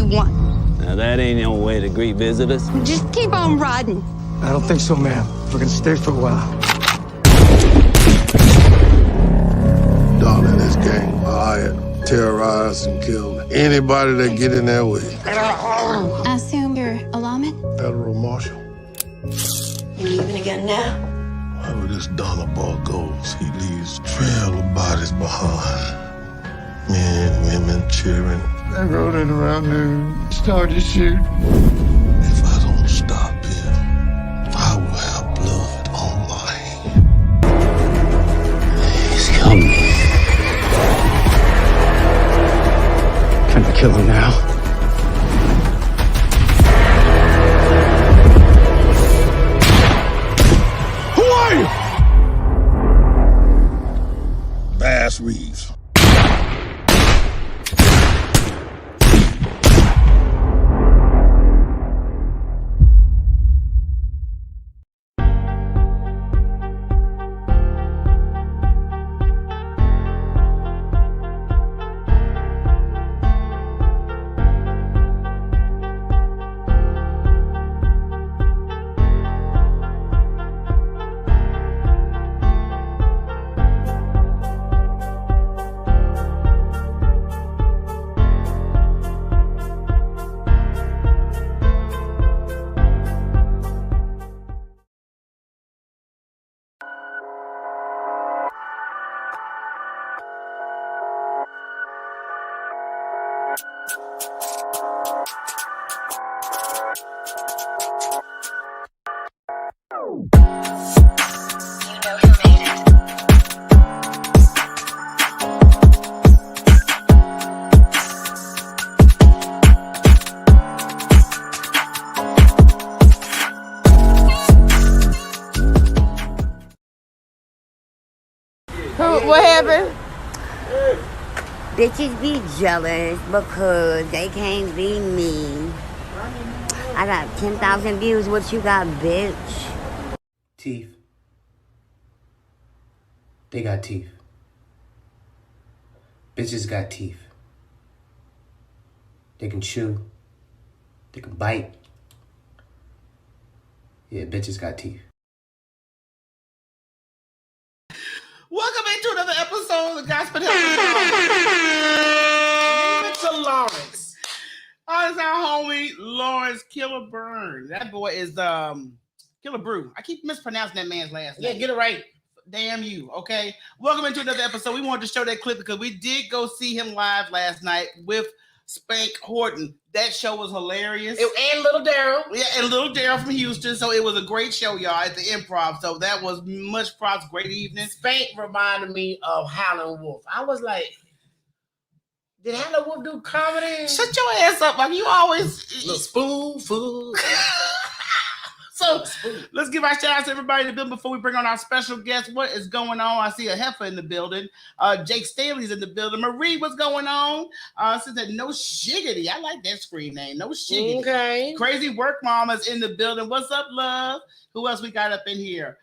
you want. Now, that ain't no way to greet visitors. Just keep on riding. I don't think so, ma'am. We're gonna stay for a while. Darling, this gang hired, terrorized, and killed anybody that get in their way. I assume you're a lawman? Federal Marshal. You leaving again now? Wherever this Donner boy goes, he leaves a trail of bodies behind. Men, women, children. They rode in around noon, started to shoot. If I don't stop him, I will have blood on my hands. He's coming. Can I kill him now? Bass Reeves. What happened? Bitches be jealous because they can't be me. I got 10,000 views. What you got, bitch? Teeth. They got teeth. Bitches got teeth. They can chew. They can bite. Yeah, bitches got teeth. Welcome into another episode of the Gospel Help. to Lawrence. Oh, it's our homie Lawrence Killer Burn. That boy is Killer Brew. I keep mispronouncing that man's last name. Yeah, get it right. Damn you, okay? Welcome into another episode. We wanted to show that clip because we did go see him live last night with Spank Horton. That show was hilarious. And Little Daryl. Yeah, and Little Daryl from Houston. So it was a great show, y'all, at the Improv. So that was much props. Great evening. Spank reminded me of Howlin' Wolf. I was like, did Howlin' Wolf do comedy? Shut your ass up. Like you always... Little spoon food. So let's give our shout out to everybody in the building before we bring on our special guest. What is going on? I see a heifer in the building. Jake Staley's in the building. Marie, what's going on? Says that No Shiggity. I like that screen name. No Shiggity. Okay. Crazy Work Mama's in the building. What's up, love? Who else we got up in here?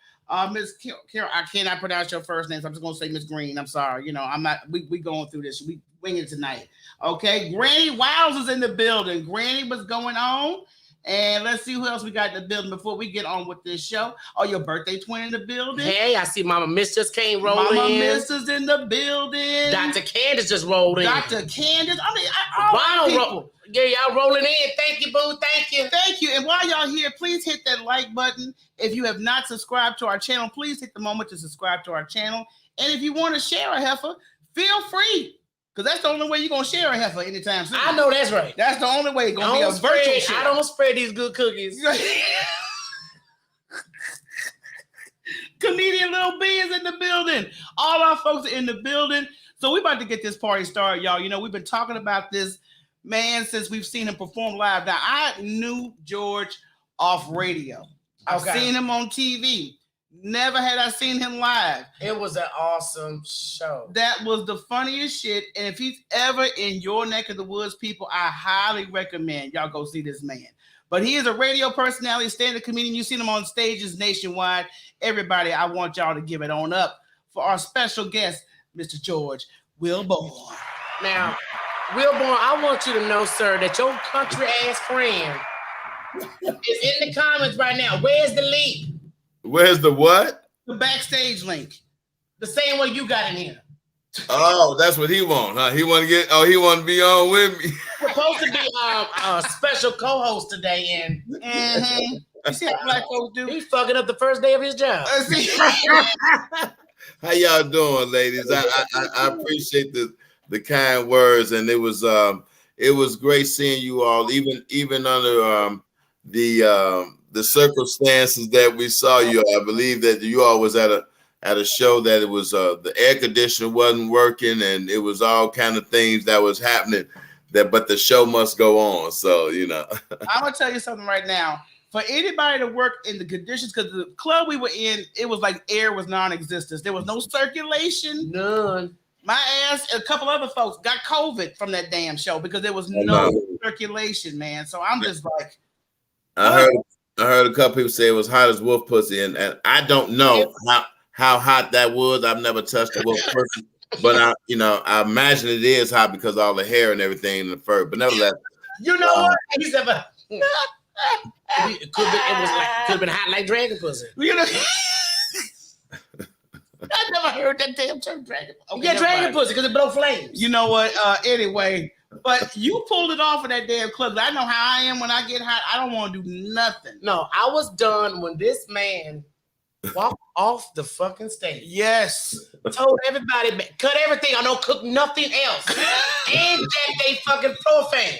Miss Carol, I cannot pronounce your first name, so I'm just gonna say Miss Green. I'm sorry. You know, I'm not. We going through this. We winging it tonight. Okay. Granny Wiles is in the building. Granny, what's going on? And let's see who else we got in the building before we get on with this show. Oh, your birthday twin in the building. Hey, I see Mama Miss just came rolling in. Mama Miss is in the building. Dr. Candace just rolled in. Dr. Candace. I mean, yeah, y'all rolling in. Thank you, boo. Thank you. Thank you. And while y'all here, please hit that like button. If you have not subscribed to our channel, please take the moment to subscribe to our channel. And if you want to share a heifer, feel free. Because that's the only way you're going to share a heifer anytime soon. I know that's right. That's the only way it's going to be a virtual share. I don't spread these good cookies. Comedian Lil B is in the building. All our folks are in the building. So we're about to get this party started, y'all. You know, we've been talking about this man since we've seen him perform live. Now, I knew George off radio. I've seen him on TV. Never had I seen him live. It was an awesome show. That was the funniest shit. And if he's ever in your neck of the woods, people, I highly recommend y'all go see this man. But he is a radio personality, stand-up comedian. You've seen him on stages nationwide. Everybody, I want y'all to give it on up for our special guest, Mr. George Willborn. Now, Willborn, I want you to know, sir, that your country ass friend is in the comments right now. Where's the link? Where's the what? The backstage link. The same one you got in here. Oh, that's what he want, huh? He want to get. Oh, he want to be on with me. Supposed to be a special co-host today, and You see what black folks do? he's fucking up the first day of his job. How y'all doing, ladies? I appreciate the kind words, and it was great seeing you all, even under the circumstances that we saw you. I believe that you all was at a show that it was the air conditioner wasn't working, and it was all kind of things that was happening. But the show must go on. So I'm gonna tell you something right now. For anybody to work in the conditions, because the club we were in, it was like air was non-existent. There was no circulation. None. My ass, a couple other folks got COVID from that damn show because there was no circulation, man. So I'm just like, I heard a couple people say it was hot as wolf pussy, and I don't know how hot that was. I've never touched a wolf pussy, but I imagine it is hot because of all the hair and everything in the fur. But nevertheless, you know what? He said, it could have been hot like dragon pussy. you know. I never heard that damn term dragon. Okay, Yeah, dragon pussy because it blow flames. You know what? Anyway, but you pulled it off in that damn club. I know how I am when I get hot. I don't want to do nothing. No, I was done when this man walked off the fucking stage. Yes. Told everybody, cut everything. I don't cook nothing else. And that they fucking profane.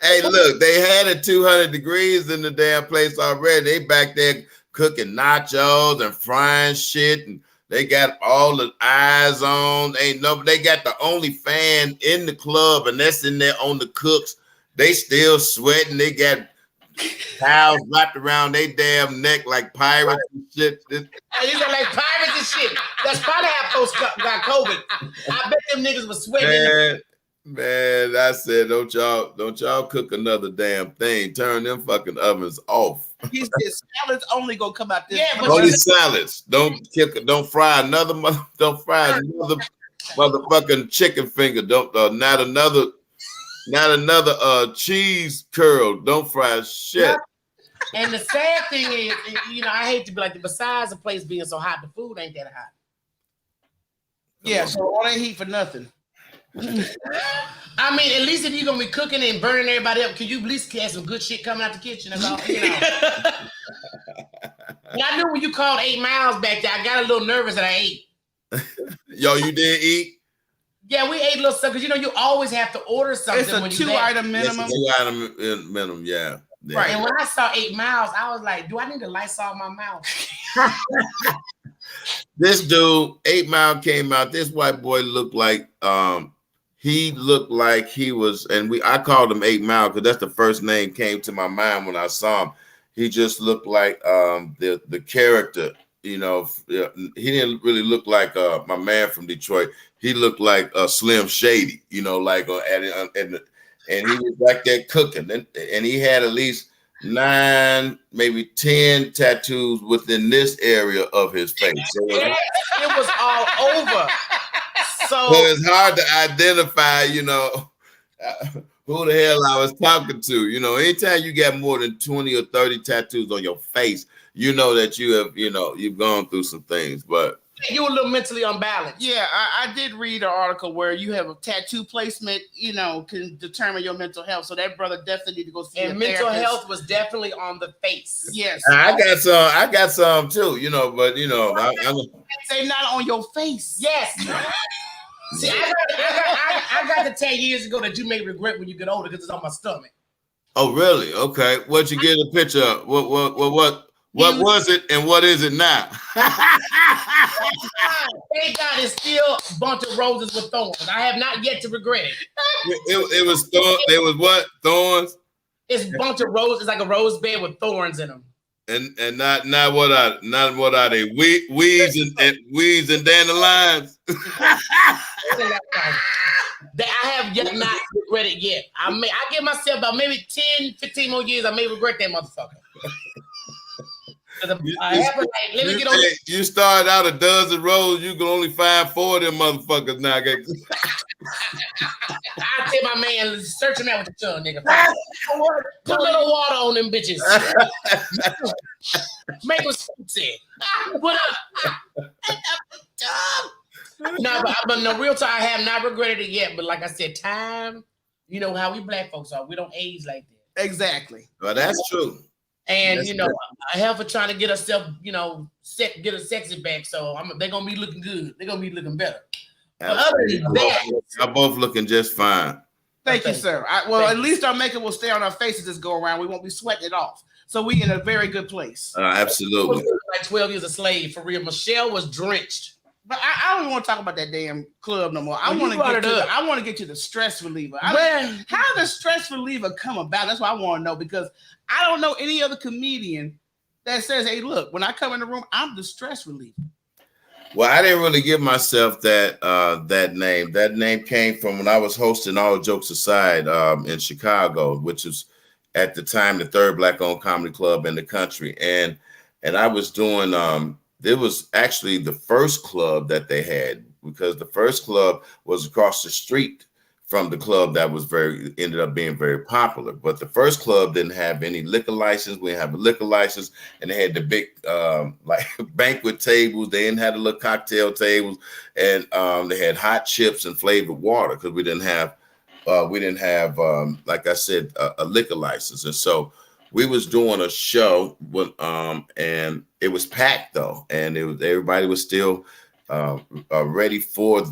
hey, look, they had it 200 degrees in the damn place already. They back there cooking nachos and frying shit, and they got all the eyes on. They got the only fan in the club, and that's in there on the cooks. They still sweating. They got towels wrapped around their damn neck like pirates and shit. These are like pirates and shit. That's probably how folks got COVID. I bet them niggas was sweating. Man, I said, don't y'all cook another damn thing. Turn them fucking ovens off. He said salads only gonna come out this. Yeah, but Only salads. Don't fry another motherfucking chicken finger. Not another cheese curl. Don't fry shit. And the sad thing is, I hate to be like, besides the place being so hot, the food ain't that hot. Yeah, so all that heat for nothing. I mean, at least if you're gonna be cooking and burning everybody up, can you at least have some good shit coming out the kitchen? That's all, And I knew when you called 8 miles back there, I got a little nervous that I ate. Yo, you did eat? Yeah, we ate a little stuff because you always have to order something. It's a when 2-item minimum. It's a 2-item minimum, yeah. Right. And when I saw 8 miles, I was like, do I need to Lysol my mouth? This dude, 8 Mile came out. This white boy looked like he was, and I called him 8 Mile because that's the first name came to my mind when I saw him. He just looked like the character, he didn't really look like my man from Detroit. He looked like Slim Shady, and he was back there cooking, and he had at least 9, maybe 10 tattoos within this area of his face. So it was all over. So it's hard to identify, who the hell I was talking to. Anytime you get more than 20 or 30 tattoos on your face, you know that you have, you've gone through some things, but you were a little mentally unbalanced. Yeah, I did read an article where you have a tattoo placement, can determine your mental health. So that brother definitely need to go see a mental therapist. Health was definitely on the face. Yes, I got some too, but say not on your face. Yes. See, I got the 10 years ago that you may regret when you get older because it's on my stomach. Oh, really? Okay. What'd you get a picture of? What was it and what is it now? Thank God it's still a bunch of roses with thorns. I have not yet to regret it. It was thorns. It was what? Thorns? It's a bunch of roses. It's like a rose bed with thorns in them. And not what are they? Weeds and dandelions. That I have yet not regretted yet. I give myself about maybe 10, 15 more years. I may regret that motherfucker. You start out a dozen rows, you can only find 4 of them motherfuckers now. I tell said, my man, search him out with your tongue, nigga. Put a little water on them bitches. Make them say. What up? No, but no, real time, I have not regretted it yet. But like I said, time, you know how we black folks are. We don't age like that. Exactly. Well, that's true. And That's you know, true. I have for trying to get herself, you know, get a sexy back. So they're gonna be looking good. They're gonna be looking better. But other than that, y'all both looking just fine. Thank you, sir. At least our makeup will stay on our faces this go around. We won't be sweating it off. So we in a very good place. Absolutely. Like 12 years a slave for real. Michelle was drenched. But I don't even want to talk about that damn club no more. I want to get to the stress reliever. How does stress reliever come about? That's what I want to know, because I don't know any other comedian that says, "Hey, look, when I come in the room, I'm the stress reliever." Well, I didn't really give myself that name. That name came from when I was hosting All Jokes Aside in Chicago, which was at the time the third black-owned comedy club in the country, and I was doing. It was actually the first club that they had, because the first club was across the street from the club that was ended up being very popular. But the first club didn't have any liquor license. We didn't have a liquor license, and they had the big like banquet tables. They didn't have the little cocktail tables, and they had hot chips and flavored water, because we didn't have like I said, a liquor license. And so we was doing a show with, and it was packed though, and everybody was still ready for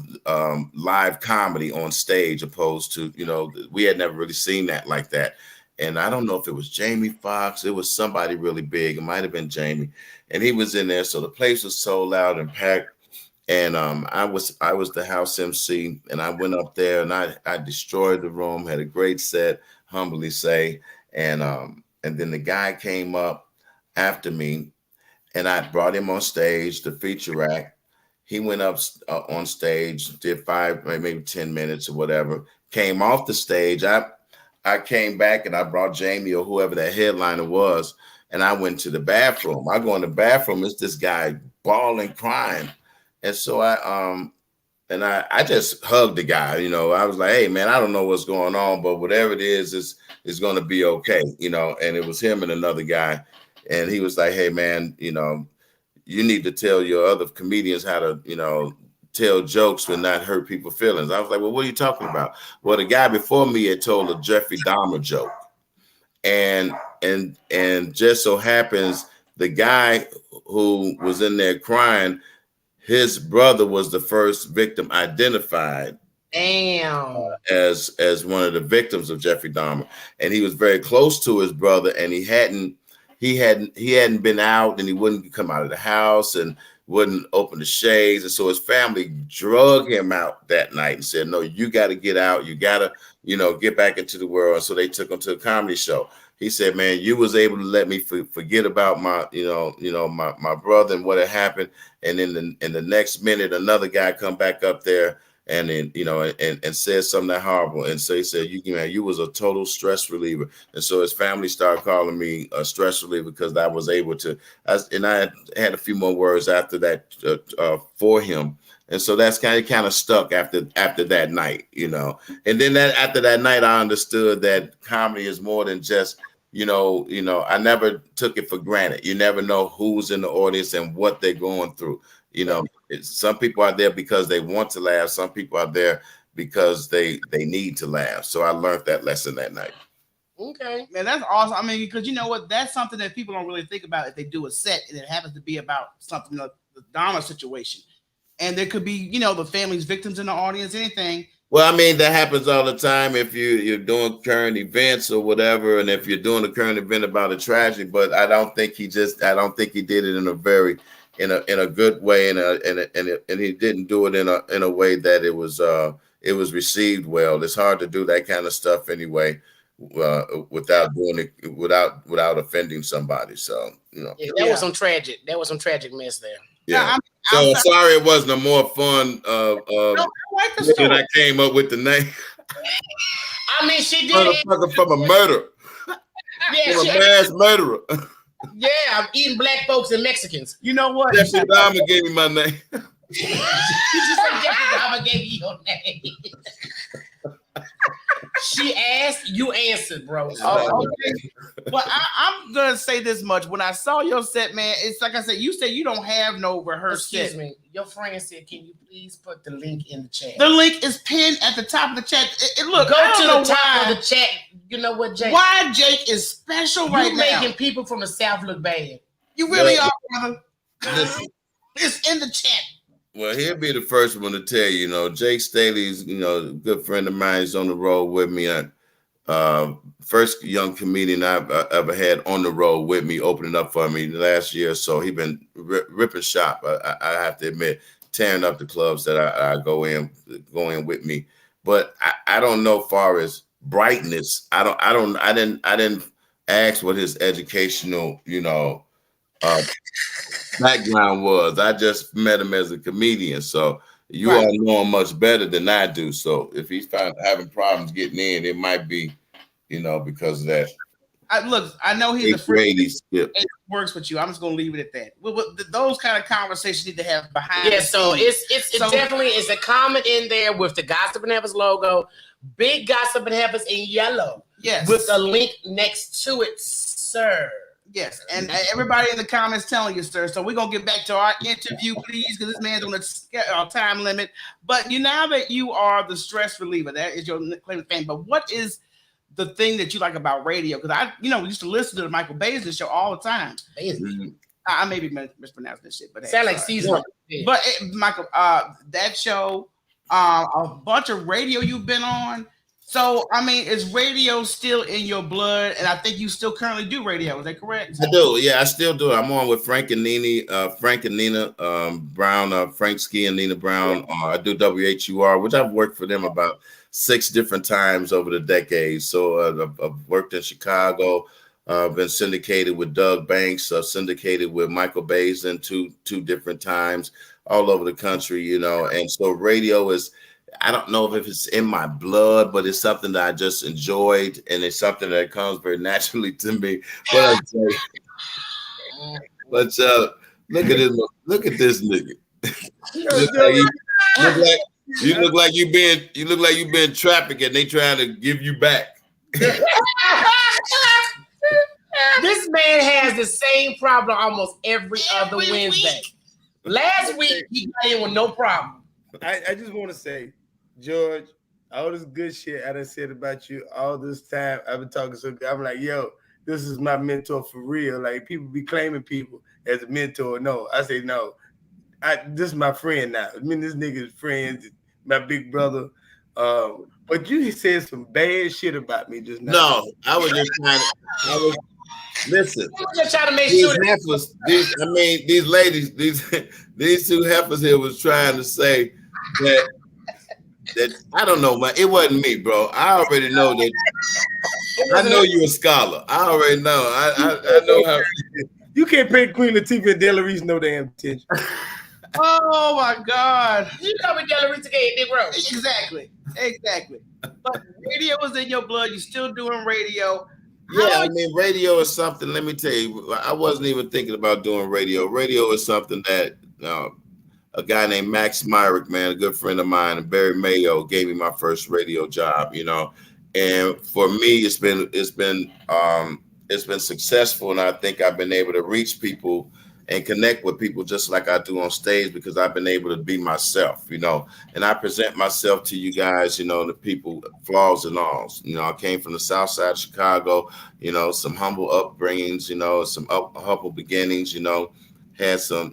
live comedy on stage, opposed to, you know, we had never really seen that like that. And I don't know if it was Jamie Foxx, it was somebody really big. It might have been Jamie, and he was in there. So the place was so loud and packed. And I was the house MC, and I went up there and I destroyed the room, had a great set, humbly say. And then the guy came up after me, and I brought him on stage, the Chi-raq. He went up on stage, did 5, maybe 10 minutes or whatever, came off the stage. I came back and I brought Jamie or whoever that headliner was, and I went to the bathroom. I go in the bathroom, it's this guy bawling, crying. And so I just hugged the guy, you know. I was like, "Hey man, I don't know what's going on, but whatever it is going to be okay," you know. And it was him and another guy, and he was like, "Hey man, you know, you need to tell your other comedians how to, you know, tell jokes and not hurt people's feelings." I was like, "Well, what are you talking about?" Well, the guy before me had told a Jeffrey Dahmer joke, and just so happens the guy who was in there crying, his brother was the first victim identified as one of the victims of Jeffrey Dahmer, and he was very close to his brother, and he hadn't been out, and he wouldn't come out of the house and wouldn't open the shades, and so his family drug him out that night and said, "No, you got to get out. You got to, you know, get back into the world." And so they took him to a comedy show. He said, "Man, you was able to let me forget about my, my brother and what had happened." And in the next minute, another guy come back up there and then, you know, and said something that horrible. And so he said, you was a total stress reliever." And so his family started calling me a stress reliever, because I was able to, I had a few more words after that for him. And so that's kind of stuck after that night, you know. And then after that night, I understood that comedy is more than just, you know, I never took it for granted. You never know who's in the audience and what they're going through. You know, some people are there because they want to laugh. Some people are there because they need to laugh. So I learned that lesson that night. Okay, man, that's awesome. I mean, because you know what, that's something that people don't really think about if they do a set and it happens to be about something like the Dahmer situation. And there could be, you know, the family's victims in the audience, anything. Well, I mean, that happens all the time if you're doing current events or whatever, and if you're doing a current event about a tragedy. But I don't think he did it in a very in a good way, and he didn't do it in a way that it was received well. It's hard to do that kind of stuff anyway, without doing it without offending somebody. So, you know, that was some tragic mess there. Yeah. So sorry it wasn't a more fun I like the story. when I came up with the name. I mean, she did from a murder. Yeah, from a mass murderer. Yeah, I'm eating black folks and Mexicans. You know what? Jeffrey Dahmer gave me my name. You just said Jeffrey Dahmer gave you your name. She asked, you answered, bro. Oh, okay. Well, I'm gonna say this much. When I saw your set, man, it's like I said. You said you don't have no rehearsed set. Excuse me. Your friend said, "Can you please put the link in the chat?" The link is pinned at the top of the chat. Look, go I to don't the know top why. of the chat. You know what, Jake? Why Jake is special right you now? making people from the South look bad. You really are, brother. Listen, it's in the chat. Well, he'll be the first one to tell you. You know, Jake Staley's, a good friend of mine. He's on the road with me. First young comedian I've ever had on the road with me, opening up for me last year or so. He's been ripping shop. I have to admit, tearing up the clubs that I go in with me. But I don't know, far as brightness. I didn't ask what his educational, background was. I just met him as a comedian. So you all know him much better than I do. So if he's having problems getting in, it might be, because of that. I know he's a friend. It works with you. I'm just gonna leave it at that. Those kind of conversations need to have behind. Yeah, so it's definitely it's a comment in there with the Gossip and Heifers logo, big Gossip and Heifers in yellow. Yes, with a link next to it, sir. Yes, and everybody in the comments telling you, sir. So we're gonna get back to our interview, please, because this man's on a time limit. But now that you are the stress reliever, that is your claim to fame. But what is the thing that you like about radio? Because we used to listen to the Michael Baisden show all the time. I may be mispronouncing this shit, but sound like season. But Michael, that show, a bunch of radio you've been on. So, is radio still in your blood? And I think you still currently do radio. Is that correct? I do. Yeah, I still do. I'm on with Frank and Nina Brown, Frank Ski and Nina Brown. I do WHUR, which I've worked for them about 6 different times over the decades. So I've worked in Chicago. Been syndicated with Doug Banks. Syndicated with Michael Baisden two different times all over the country. And so radio is. I don't know if it's in my blood, but it's something that I just enjoyed, and it's something that comes very naturally to me. But look at this nigga. You look like you've been trafficked, and they trying to give you back. This man has the same problem almost every other Wednesday. Last week he got in with no problem. I just want to say, George, all this good shit I done said about you all this time. I've been talking so good. I'm like, yo, this is my mentor for real. Like, people be claiming people as a mentor. No, I say no. This is my friend now. This nigga's friend, my big brother. But you said some bad shit about me just now. No, I was just trying to. Listen, I'm just trying to make these sure. Heifers, these ladies, these 2 heifers here was trying to say that I don't know, man. It wasn't me, bro. I already know that. I know you're a scholar. I already know. I know how. You can't pay Queen Latifah and Della Reese no damn attention. Oh my God! You know what Della Reese again, Big Bro. Exactly. But radio is in your blood. You're still doing radio. Yeah, radio is something. Let me tell you, I wasn't even thinking about doing radio. Radio is something that a guy named Max Myrick, man, a good friend of mine, and Barry Mayo gave me my first radio job. And for me, it's been successful, and I think I've been able to reach people and connect with people just like I do on stage, because I've been able to be myself, and I present myself to you guys, the people, flaws and alls. I came from the South Side of Chicago, some humble upbringings, some humble beginnings, had some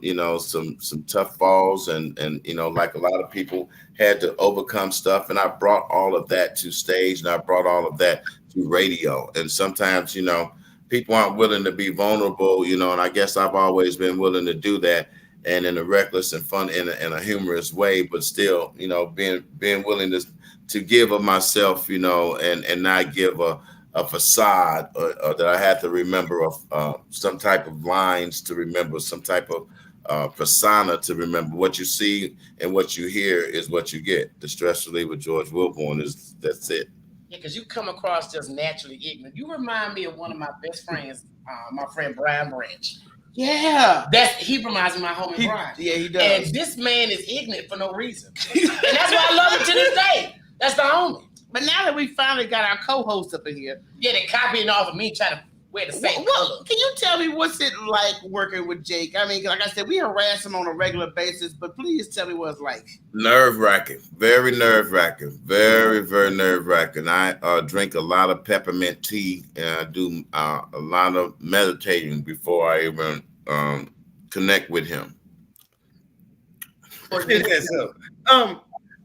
tough falls and like a lot of people had to overcome stuff. And I brought all of that to stage, and I brought all of that to radio. And sometimes, people aren't willing to be vulnerable, and I guess I've always been willing to do that, and in a reckless and fun, in a humorous way, but still, being willing to give of myself, and not give a facade or that I had to remember of some type of lines to remember, some type of persona to remember. What you see and what you hear is what you get. The stress reliever George Willborn that's it. Yeah, because you come across just naturally ignorant. You remind me of one of my best friends, my friend Brian Branch. Yeah. He reminds me of my homie Brian. Yeah, he does. And this man is ignorant for no reason. And that's why I love him to this day. That's the homie. But now that we finally got our co-host up in here, yeah, they copying off of me trying to wear the same color. Can you tell me what's it like working with Jake? I mean, like I said, we harass him on a regular basis, but please tell me what it's like. Nerve-wracking, very nerve-wracking, very, very nerve-wracking. I drink a lot of peppermint tea, and I do a lot of meditating before I even connect with him.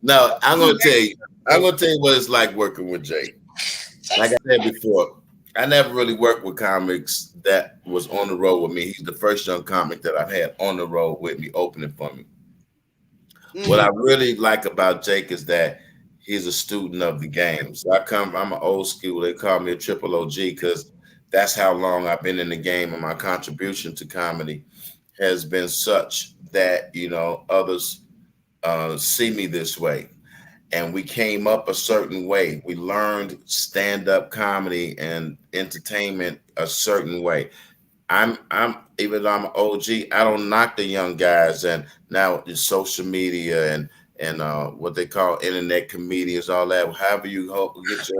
No, I'm gonna tell you what it's like working with Jake. Like I said before, I never really worked with comics that was on the road with me. He's the first young comic that I've had on the road with me, opening for me. Mm-hmm. What I really like about Jake is that he's a student of the game. So I'm an old school. They call me a triple OG because that's how long I've been in the game, and my contribution to comedy has been such that, you know, others see me this way. And we came up a certain way. We learned stand-up comedy and entertainment a certain way. I'm even though I'm an OG, I don't knock the young guys. And now it's social media and what they call internet comedians, all that. However you get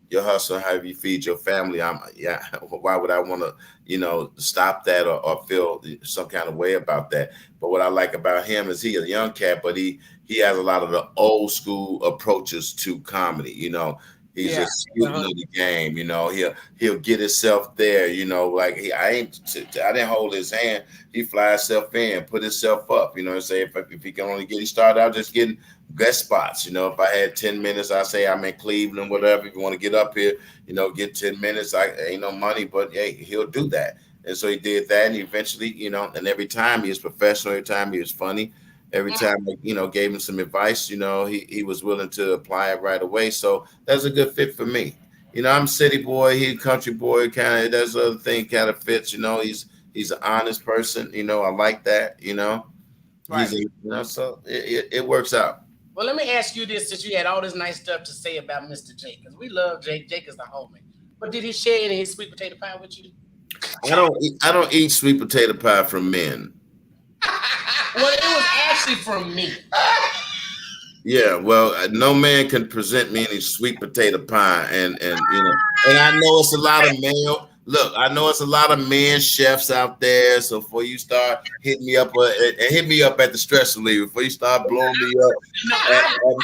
your hustle, however you feed your family. Why would I want to, you know, stop that or feel some kind of way about that? But what I like about him is he's a young cat, but he has a lot of the old school approaches to comedy. You know, he's a student of the game. You know, he'll get himself there. You know, like I didn't hold his hand. He fly himself in, put himself up. You know, and say if he can only get started out just getting guest spots. You know, if I had 10 minutes, I say I'm in Cleveland, whatever. If you want to get up here, you know, get 10 minutes. I ain't no money, but hey, he'll do that. And so he did that, and eventually, you know, and every time he was professional, every time he was funny. Every time, you know, gave him some advice, you know, he was willing to apply it right away. So that's a good fit for me. You know, I'm a city boy, he's a country boy, kind of, that's the other thing kind of fits, you know, he's an honest person, you know, I like that, you know. Right. You know, so it works out. Well, let me ask you this, since you had all this nice stuff to say about Mr. Jake, because we love Jake. Jake is the homie. But did he share any of his sweet potato pie with you? I don't eat sweet potato pie from men. Well, it was actually from me. Yeah, well, no man can present me any sweet potato pie, and you know, and I know it's a lot of male. Look, I know it's a lot of men chefs out there. So before you start hitting me up and hit me up at the stress reliever, before you start blowing me up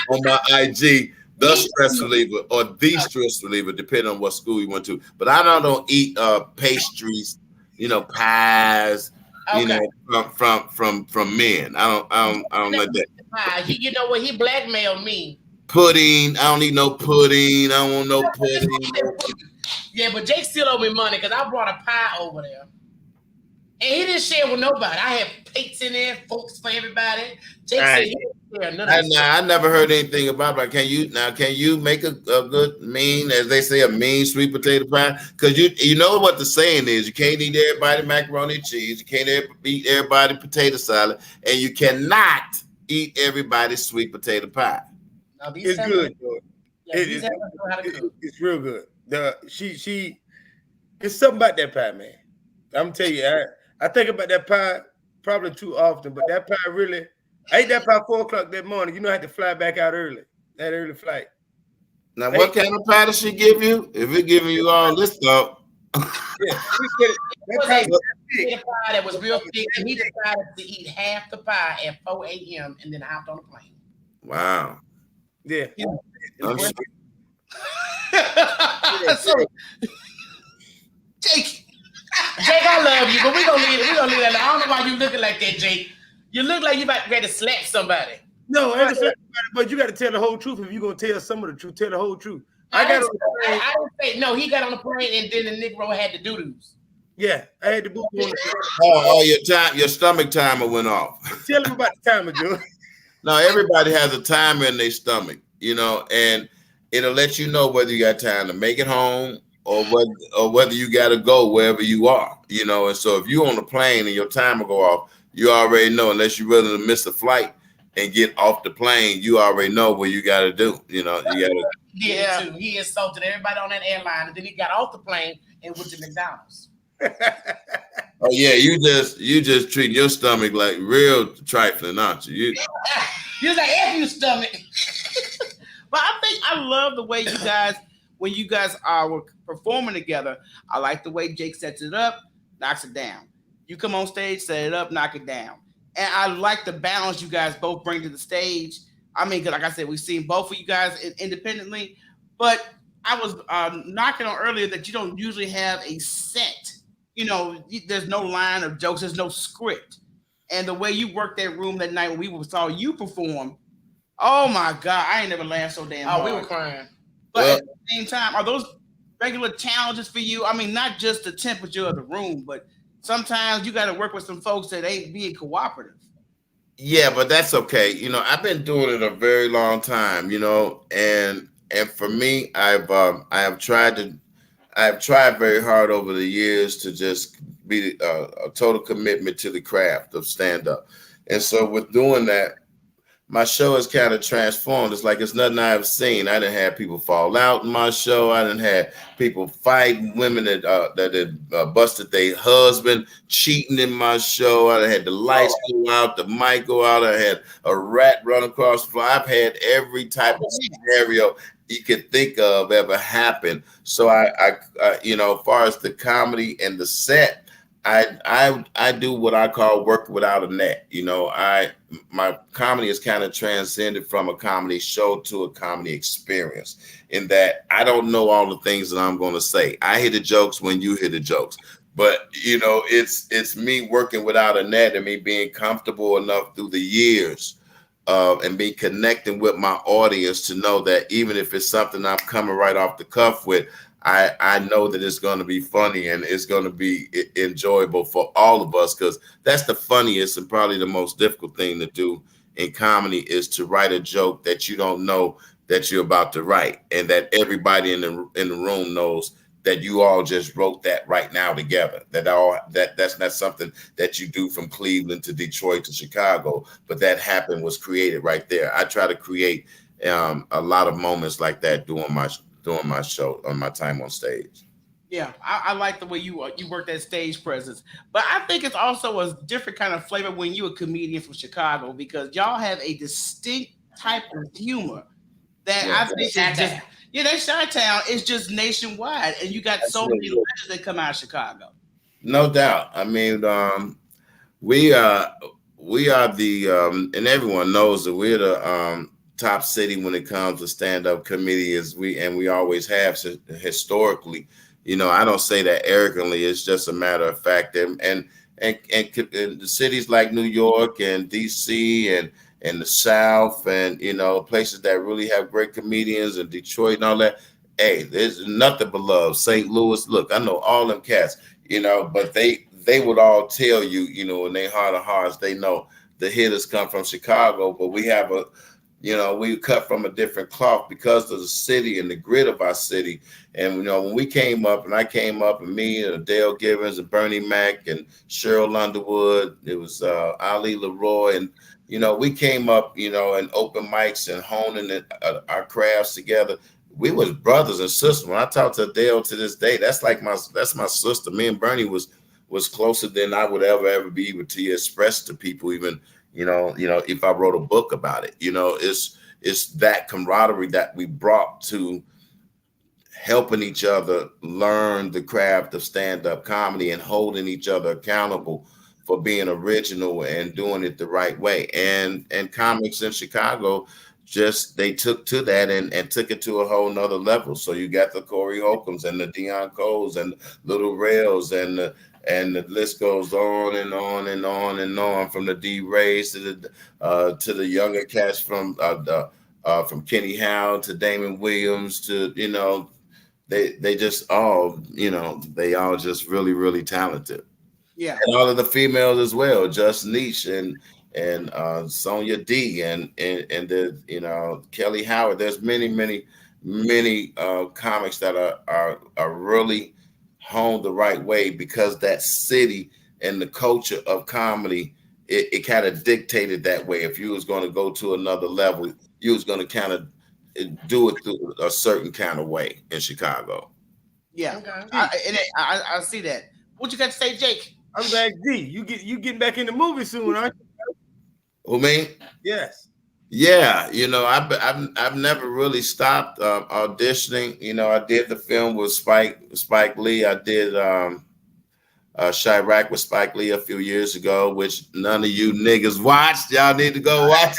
on my IG, the stress reliever or the stress reliever, depending on what school you went to. But I don't eat pastries, you know, pies. Okay. You know, from men. I don't like that. You know what? He blackmailed me. Pudding. I don't eat no pudding. I don't want no pudding. Yeah, but Jake still owe me money because I brought a pie over there, and he didn't share with nobody. I had plates in there, folks for everybody. Jake said he didn't share none of I never heard anything about it. Can you make a good mean, as they say, a mean sweet potato pie? Because you know what the saying is: you can't eat everybody macaroni and cheese, you can't eat everybody potato salad, and you cannot eat everybody sweet potato pie. It's good, George. It's real good. It's something about that pie, man. I'm telling you, I think about that pie probably too often, but that pie really. I ate that pie 4 o'clock that morning. You know, I had to fly back out early. That early flight. Now, what kind of pie does she give you? If it's giving you all this stuff. Yeah, that was real thick, and he decided to eat half the pie at 4 a.m. and then hopped on a plane. Wow. Yeah. So, Jake, I love you, but we're gonna leave that. I don't know why you looking like that, Jake. You look like you about ready to slap somebody. No, I ain't slap somebody, but you got to tell the whole truth. If you're gonna tell some of the truth, tell the whole truth. I didn't say no. He got on the plane, and then the Negro had the doo-doos. Yeah, I had the boot on. Your stomach timer went off. Tell him about the timer, Joe. No, everybody has a timer in their stomach, you know, and it'll let you know whether you got time to make it home or whether you got to go wherever you are, you know. And so if you're on the plane and your timer go off, you already know, unless you're willing to miss a flight and get off the plane, you already know what you got to do. You know, you got to. Yeah, he insulted everybody on that airline, and then he got off the plane and went to McDonald's. Oh yeah, you just treat your stomach like real trifling, aren't you? You was like, F you stomach. But I love the way you guys, when you guys were performing together, I like the way Jake sets it up, knocks it down. You come on stage, set it up, knock it down. And I like the balance you guys both bring to the stage. I mean, 'cause like I said, we've seen both of you guys independently, but I was knocking on earlier that you don't usually have a set. You know, there's no line of jokes, there's no script. And the way you worked that room that night when we saw you perform, oh my God, I ain't never laughed so damn hard. We were crying. But at the same time, are those regular challenges for you? I mean, not just the temperature of the room, but sometimes you got to work with some folks that ain't being cooperative. Yeah, but that's okay. You know, I've been doing it a very long time, you know, and for me, I have tried very hard over the years to just be a total commitment to the craft of stand-up. And so with doing that, my show has kind of transformed. It's like it's nothing I've seen. I didn't have people fall out in my show. I didn't have people fighting women that had busted their husband, cheating in my show. I had the lights go out, the mic go out. I had a rat run across the floor. I've had every type of scenario you could think of ever happen. So I you know, as far as the comedy and the set, I do what I call work without a net. You know, my comedy is kind of transcended from a comedy show to a comedy experience, in that I don't know all the things that I'm going to say. I hear the jokes when you hear the jokes, but you know, it's me working without a net and me being comfortable enough through the years and be connecting with my audience to know that even if it's something I'm coming right off the cuff with, I know that it's going to be funny and it's going to be enjoyable for all of us, because that's the funniest and probably the most difficult thing to do in comedy, is to write a joke that you don't know that you're about to write, and that everybody in the room knows that you all just wrote that right now together. That's not something that you do from Cleveland to Detroit to Chicago, but that happened, was created right there. I try to create a lot of moments like that during my show, on my time on stage. Yeah, I like the way you work that stage presence, but I think it's also a different kind of flavor when you're a comedian from Chicago, because y'all have a distinct type of humor that I think is just, that Chi-town is just nationwide, and you got so many legends that come out of Chicago. No doubt. I mean, we are the and everyone knows that we're the top city when it comes to stand-up comedians. We always have historically. You know, I don't say that arrogantly. It's just a matter of fact. And the cities like New York and DC and the South, and you know, places that really have great comedians, and Detroit and all that. Hey, there's nothing but love. St. Louis, look, I know all them cats. You know, but they would all tell you, you know, in their heart of hearts, they know the hitters come from Chicago, but we have we cut from a different cloth because of the city and the grit of our city. And, you know, when we came up, and I came up, and me and Dale Givens and Bernie Mac and Cheryl Underwood, it was Ali Leroy, and, you know, we came up, you know, in open mics and honing our crafts together. We was brothers and sisters. When I talk to Dale to this day, that's my sister. Me and Bernie was closer than I would ever be able to express to people, even, you know, if I wrote a book about it. You know, it's that camaraderie that we brought to helping each other learn the craft of stand-up comedy and holding each other accountable for being original and doing it the right way. And comics in Chicago, they took to that and took it to a whole nother level. So you got the Corey Holcombs and the Deion Coles and Little Rails, and the list goes on and on and on and on, from the D Rays to the younger cats from Kenny Howe to Damon Williams to, you know, they just all, you know, they all just really, really talented. Yeah. And all of the females as well, Just Niche and Sonia D and the, you know, Kelly Howard. There's many comics that are really honed the right way, because that city and the culture of comedy, it kind of dictated that way. If you was going to go to another level, you was going to kind of do it through a certain kind of way in Chicago. Yeah, okay. I see that. What you got to say, Jake? I'm like, D, you getting back in the movie soon, aren't you? Who, me? Yes. Yeah, I've never really stopped auditioning. I did the film with Spike Lee. I did Chi-raq with Spike Lee a few years ago, which none of you niggas watched. Y'all need to go watch.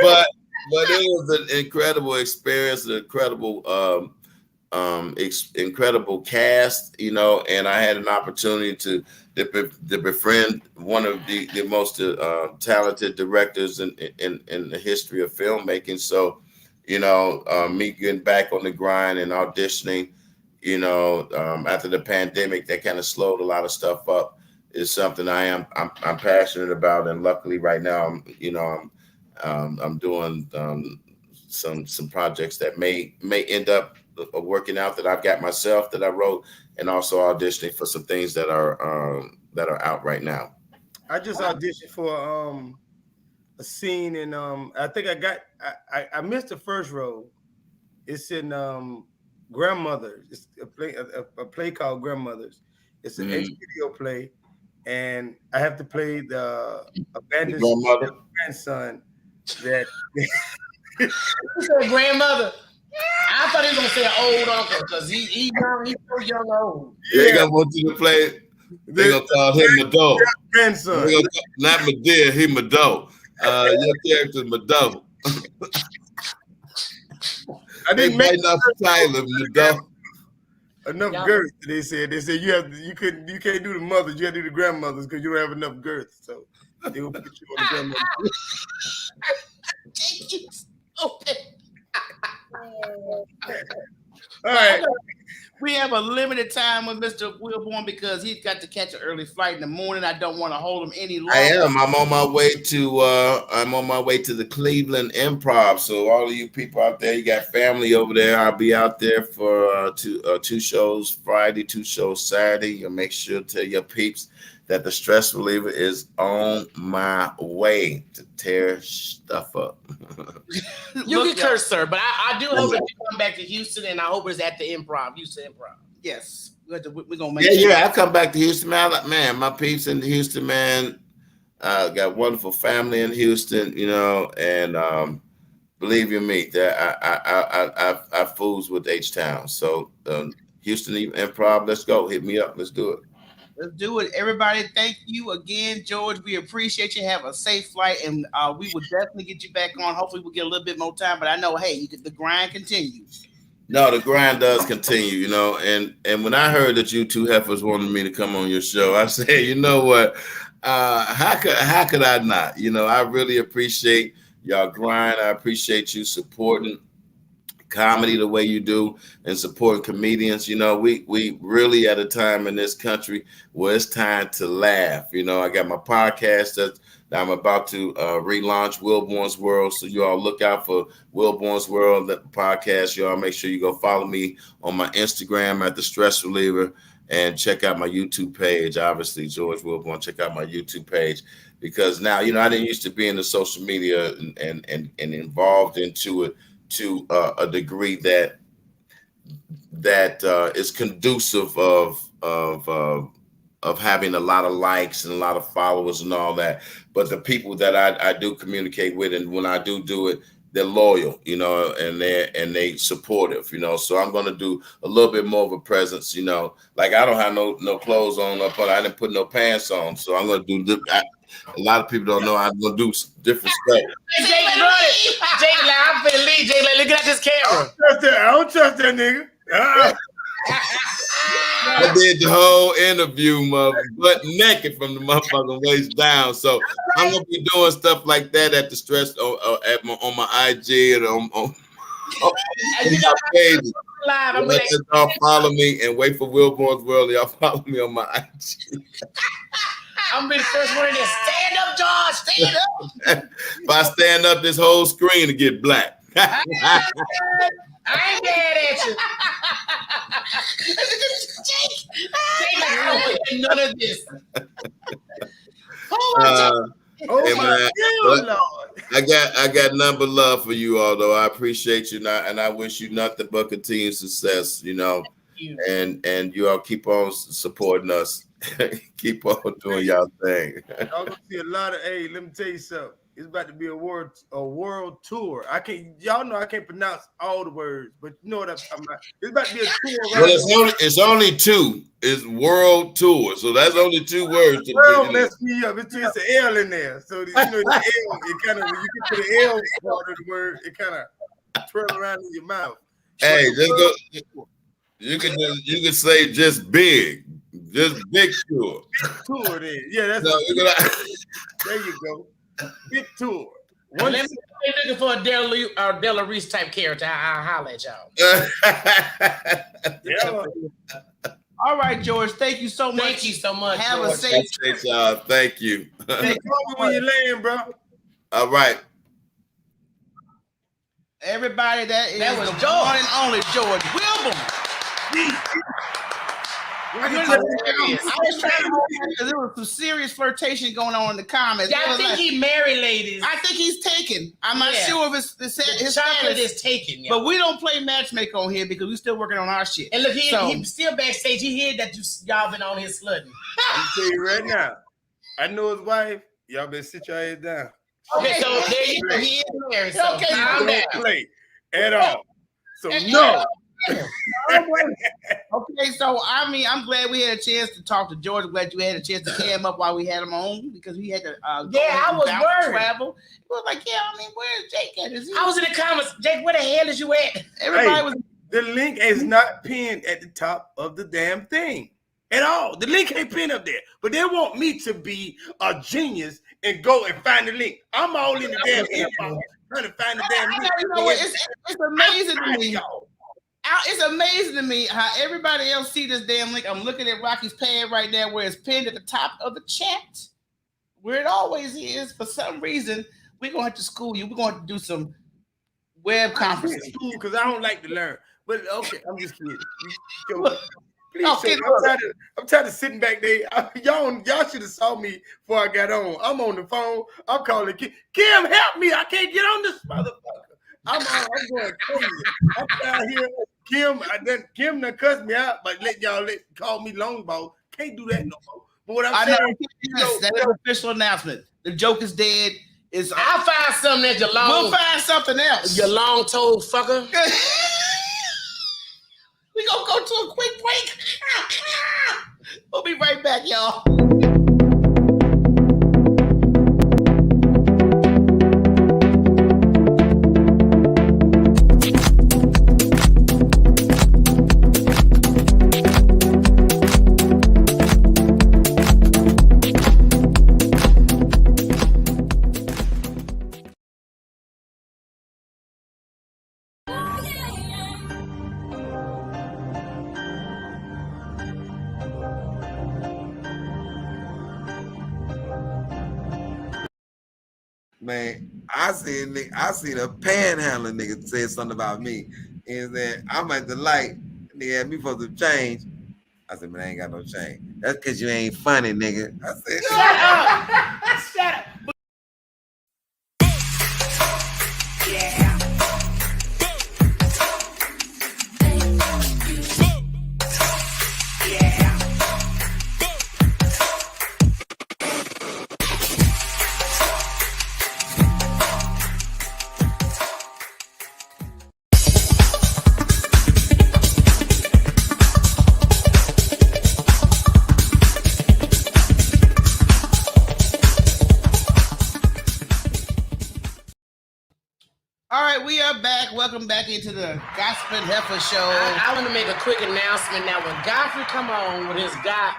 but it was an incredible experience, an incredible incredible cast, and I had an opportunity to befriend one of the most talented directors in the history of filmmaking. So, me getting back on the grind and auditioning, after the pandemic, that kind of slowed a lot of stuff up, is something I'm passionate about. And luckily right now, I'm doing some projects that may end up working out, that I've got myself that I wrote, and also auditioning for some things that are out right now. I just auditioned for a scene in I think I missed the first role. It's in Grandmothers. It's a play called Grandmothers. It's an HBO play, and I have to play the abandoned grandson that You said grandmother. I thought he was gonna say an old uncle because he's young, he's so young old. They gonna want you to play. They gonna call him Mado. Grandson. Not Madea, he Mado. Your character's Mado. I didn't make enough Tyler Mado. Enough girth. They said you can't do the mothers, you gotta do the grandmothers because you don't have enough girth. So they will put you on the grandmother. Thank you. Stupid. All right. We have a limited time with Mr. Willborn because he's got to catch an early flight in the morning. I don't want to hold him any longer. I am. I'm on my way to the Cleveland Improv. So all of you people out there, you got family over there. I'll be out there for two shows Friday, 2 shows Saturday. You'll make sure to tell your peeps that the Stress Reliever is on my way to tear stuff up. You can curse, sir, but I do hope that you come back to Houston, and I hope it's at the Improv, Houston Improv. Yes, we're gonna make. Yeah. I come back to Houston, man. My peeps in Houston, man. Got wonderful family in Houston, and believe you me, that I fools with H-Town. So Houston Improv, let's go. Hit me up. Let's do it. Let's do it. Everybody, thank you again, George. We appreciate you. Have a safe flight, and we will definitely get you back on. Hopefully we'll get a little bit more time, but I know, hey, the grind continues. No, the grind does continue, and when I heard that you two heifers wanted me to come on your show, I said, you know what, how could I not? I really appreciate y'all grind. I appreciate you supporting comedy the way you do and supporting comedians. We really at a time in this country where it's time to laugh. I got my podcast that I'm about to relaunch, Willborn's World. So you all look out for Willborn's World, the podcast. Y'all make sure you go follow me on my Instagram at The Stress Reliever, and check out my YouTube page. Obviously, George Willborn, check out my YouTube page, because now, I didn't used to be in the social media and involved into it to a degree that is conducive of having a lot of likes and a lot of followers and all that. But the people that I do communicate with, and when I do it, they're loyal, and they supportive, So I'm gonna do a little bit more of a presence, Like I don't have no clothes on up, but I didn't put no pants on, so I'm gonna do. A lot of people don't know I'm gonna do different stuff. Jake, I'm finna leave. Jake, look at this camera. I don't trust that nigga. I did the whole interview, butt naked from the motherfucking waist down. So I'm gonna be doing stuff like that at the Stress on my IG and on my page. Y'all follow me and wait for Willborn's World. Y'all follow me on my IG. I'm gonna be the first one in there. Stand up, George. Stand up. If I stand up, this whole screen to get black. I ain't mad at you. Jake, I don't want none of this. Lord. I got none but love for you all, though. I appreciate you, and I wish you nothing but continued success, and you all keep on supporting us. Keep on doing y'all thing. Y'all gonna see a lot of. Hey, let me tell you something. It's about to be a world tour. Y'all know I can't pronounce all the words, but you know what I'm talking about. It's about to be a tour. Well, it's only two. It's world tour, so that's only two words. World messed me up. It's an L in there, so the L. It kind of when you get to the L part of the word, it kind of twirl around in your mouth. Hey, just go. You can say just big tour. Big tour, then. Yeah, that's there you go. Big tour. Let me looking for a Della Reese type character. I'll holler at y'all. Yeah. All right, George. Thank you so much. Thank you so much. Have George. a safe trip. Y'all. Thank you. Call me when you land, bro. All right. Everybody, that was George. the one and only George Willborn. I was trying to because there was some serious flirtation going on in the comments. Yeah, I think he married ladies. I think he's taken. I'm not sure if his chocolate status is taken. But we don't play matchmaker on here because we're still working on our shit. And look, he's still backstage. He heard that y'all been on his slutting. I'm tell you right now. I know his wife. Y'all better sit your head down. Okay, so there you go. He is married. So okay, calm down. Play at all. So no. Okay, so I'm glad we had a chance to talk to George. I'm glad you had a chance to cam up while we had him on because we had to I was worried. Travel. It was like, where's Jake at? I was in the comments, Jake, where the hell is you at? Everybody was. The link is not pinned at the top of the damn thing at all. The link ain't pinned up there, but they want me to be a genius and go and find the link. I'm all in the damn inbox trying to find the damn link. You know what? It's amazing to me. It's amazing to me how everybody else see this damn link. I'm looking at Rocky's pad right now where it's pinned at the top of the chat, where it always is. For some reason, we're going to have to school you. We're going to do some web conferencing. Because I don't like to learn. But okay, I'm just kidding. Please, Okay, I'm tired of sitting back there. Y'all should have saw me before I got on. I'm on the phone. I'm calling Kim. Kim, help me. I can't get on this motherfucker. I'm going crazy. I'm down here. Kim done cussed me out, but call me Longball. Can't do that no more. But what I'm saying, that is an official announcement. The joke is dead. I'll find something at your long. We'll find something else. Your long-toed fucker. We gonna go to a quick break. We'll be right back, y'all. Man, I seen a panhandling nigga say something about me. And then I'm at the light, nigga had me for some change. I said, man, I ain't got no change. That's because you ain't funny, nigga. I said, shut up. Shut up. Yeah. All right, we are back. Welcome back into the Gospel Heifer Show. I want to make a quick announcement now. When Godfrey come on with his God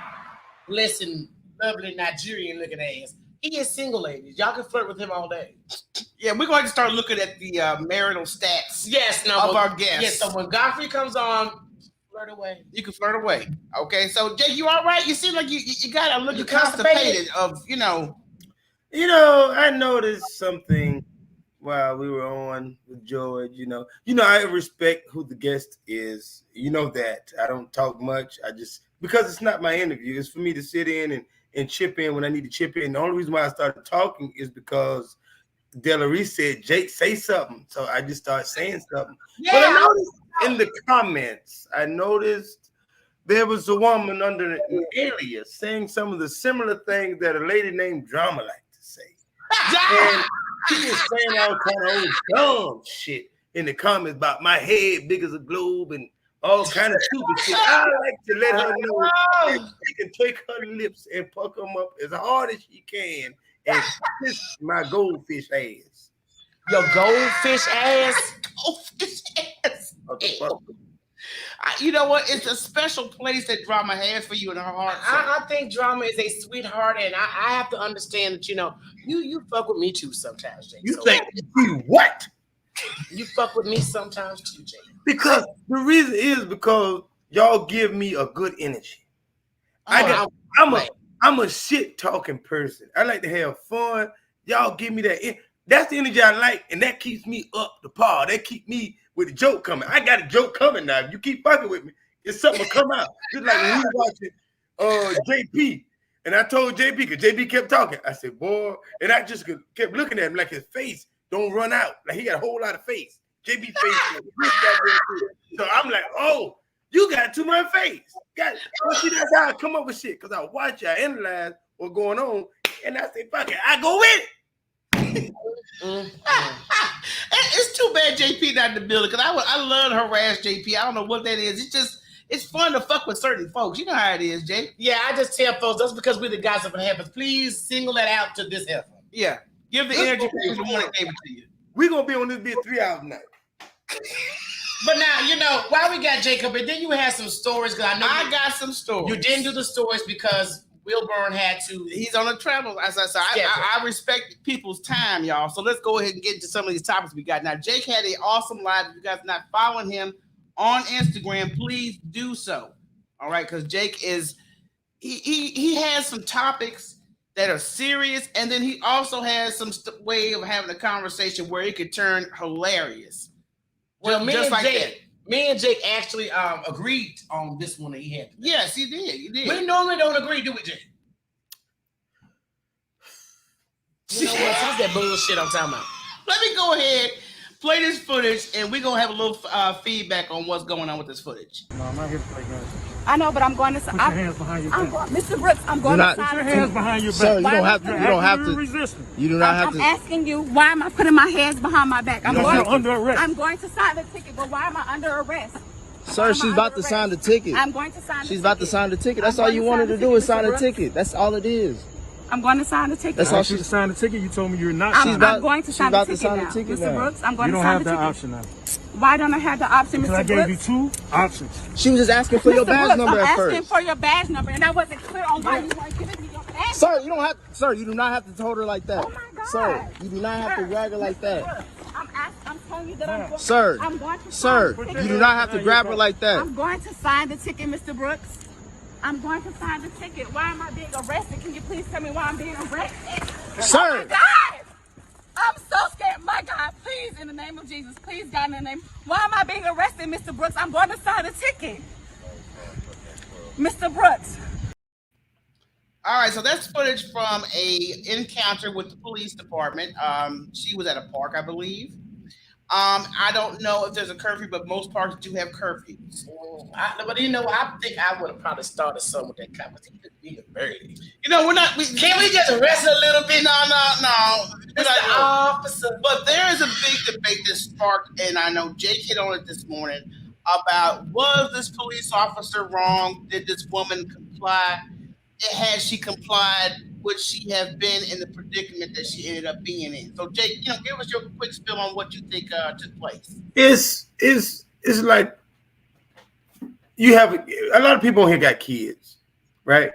blessing, lovely Nigerian looking ass, he is single, ladies. Y'all can flirt with him all day. Yeah, we're going to start looking at the marital stats of our guests. Yes, so when Godfrey comes on, flirt away. You can flirt away. Okay, so Jake, you all right? You seem like you got a little constipated of, I noticed something while we were on with George. I respect who the guest is. You know that. I don't talk much. Because it's not my interview. It's for me to sit in and chip in when I need to chip in. The only reason why I started talking is because Della Reese said, Jake, say something. So I just started saying something. Yeah. But I noticed in the comments, there was a woman under an alias saying some of the similar things that a lady named Drama liked to say. And she was saying all kind of old dumb shit in the comments about my head big as a globe and all kind of stupid shit. I like to let her know that she can take her lips and puck them up as hard as she can and kiss my goldfish ass. Your goldfish ass? Goldfish ass. You know what? It's a special place that Drama has for you in her heart. I think Drama is a sweetheart, and I have to understand that, you know, you fuck with me too sometimes, Jake. You think you what? You fuck with me sometimes too, Jake. Because the reason is because y'all give me a good energy. I'm a shit talking person. I like to have fun. Y'all give me that. That's the energy I like, and that keeps me up the par. That keep me with the joke coming. I got a joke coming now. If you keep fucking with me, it's something will come out. Just like when we were watching JP, and I told JP, because JP kept talking. I said, boy, and I just kept looking at him like his face don't run out. Like he got a whole lot of face. JP face. Like, so I'm like, oh, you got too much face. Well, see, that's how I come up with shit. Because I watch, I analyze what's going on, and I say, fuck it, I go with it. It's too bad JP not in the building because I love to harass JP. I don't know what that is. It's fun to fuck with certain folks. You know how it is, Jake. Yeah, I just tell folks that's because we're the gossip and happens. Please single that out to this heifer. Yeah, give the energy to the one that gave it to you. We're gonna be on this bitch 3 hours tonight. But now, you know, while we got Jacob, and then you had some stories because I got some stories. You didn't do the stories because Willborn had to. He's on a travel. As I said, I respect people's time, y'all. So let's go ahead and get into some of these topics we got. Now, Jake had an awesome live. If you guys are not following him on Instagram, please do so. All right, because Jake is he has some topics that are serious, and then he also has some way of having a conversation where it could turn hilarious. Well, just like that. Me and Jake actually agreed on this one that he had. Yes, he did. He did. We normally don't agree, do we, Jake? You know what? What's that bullshit I'm talking about? Let me go ahead, play this footage, and we're going to have a little feedback on what's going on with this footage. No, I'm not here to play games. I know, but I'm going to. Put your hands behind your back. Mr. Brooks, I'm going to. Put your hands behind your back. Sir, you don't have to. You don't have to. You do not have to. I'm asking you, why am I putting my hands behind my back? You're under arrest. I'm going to sign the ticket, but why am I under arrest? Sir, she's about to sign the ticket. I'm going to sign the ticket. She's about to sign the ticket. That's all you wanted to do is sign the ticket. That's all it is. I'm going to sign the ticket. That's all she to sign the ticket. You told me you're not. I'm going to sign the ticket now. Mr. Brooks, I'm going to sign the ticket. You don't have that option now. Why don't I have the option, Mr. Brooks? Because I gave you 2 options. She was just asking for your badge number at first. I'm asking for your badge number, and I wasn't clear on why you weren't giving me your badge. Sir, you don't have. Sir, you do not have to hold her like that. Oh my God. Sir, you do not have to drag her like that. I'm telling you that I'm going. Sir, I'm going to sir, you do not have to grab her like that. I'm going to sign the ticket, Mr. Brooks. I'm going to sign the ticket. Why am I being arrested? Can you please tell me why I'm being arrested? Sir. Oh my God! I'm so scared. My God, please, in the name of Jesus, please, God, in the name. Why am I being arrested, Mr. Brooks? I'm going to sign the ticket. Mr. Brooks. All right, so that's footage from a encounter with the police department. She was at a park, I believe. I don't know if there's a curfew, but most parks do have curfews. But you know, I think I would have probably started some with that cop. He could be a birdie. You know, we're not. Can we just rest a little bit? No. Mr. Officer. But there is a big debate that sparked, and I know Jake hit on it this morning about was this police officer wrong? Did this woman comply? Had she complied, would she have been in the predicament that she ended up being in? So, Jake, you know, give us your quick spill on what you think took place. It's like you have a lot of people here got kids, right?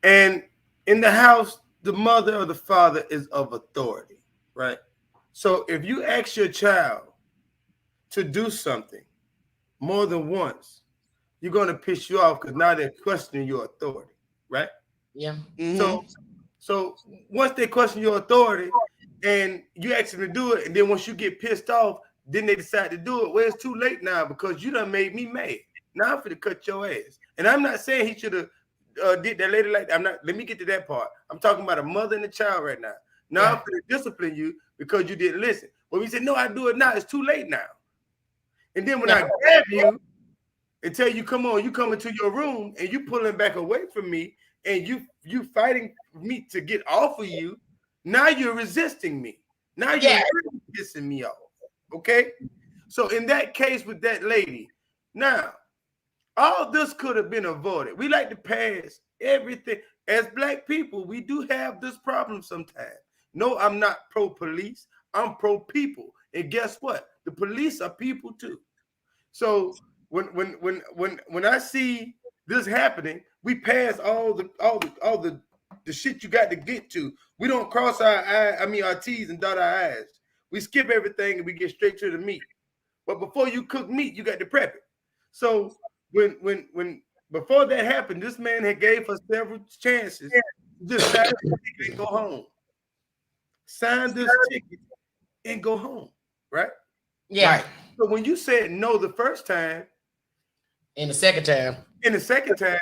And in the house, the mother or the father is of authority, right? So if you ask your child to do something more than once, you're going to piss you off because now they're questioning your authority. Right? Yeah. Mm-hmm. So once they question your authority and you ask them to do it, and then once you get pissed off, then they decide to do it. Well, it's too late now because you done made me mad. Now I'm finna cut your ass. And I'm not saying he should have did that lady like that. I'm not. Let me get to that part. I'm talking about a mother and a child right now. Now I'm finna discipline you because you didn't listen. But we said, no, I do it now. It's too late now. And then when I grab you, until you come into your room and you pulling back away from me and you fighting me to get off of you. Now you're resisting me. Now you're really pissing me off. Okay? So in that case with that lady, now all this could have been avoided. We like to pass everything. As black people, we do have this problem sometimes. No, I'm not pro-police. I'm pro-people. And guess what? The police are people too. So when I see this happening, we pass all the shit you got to get to. We don't cross our T's and dot our I's. We skip everything and we get straight to the meat. But before you cook meat, you got to prep it. So when before that happened, this man had gave us several chances to just sign this ticket and go home. Sign this ticket and go home, right? Yeah. Right. So when you said no the first time, in the second time,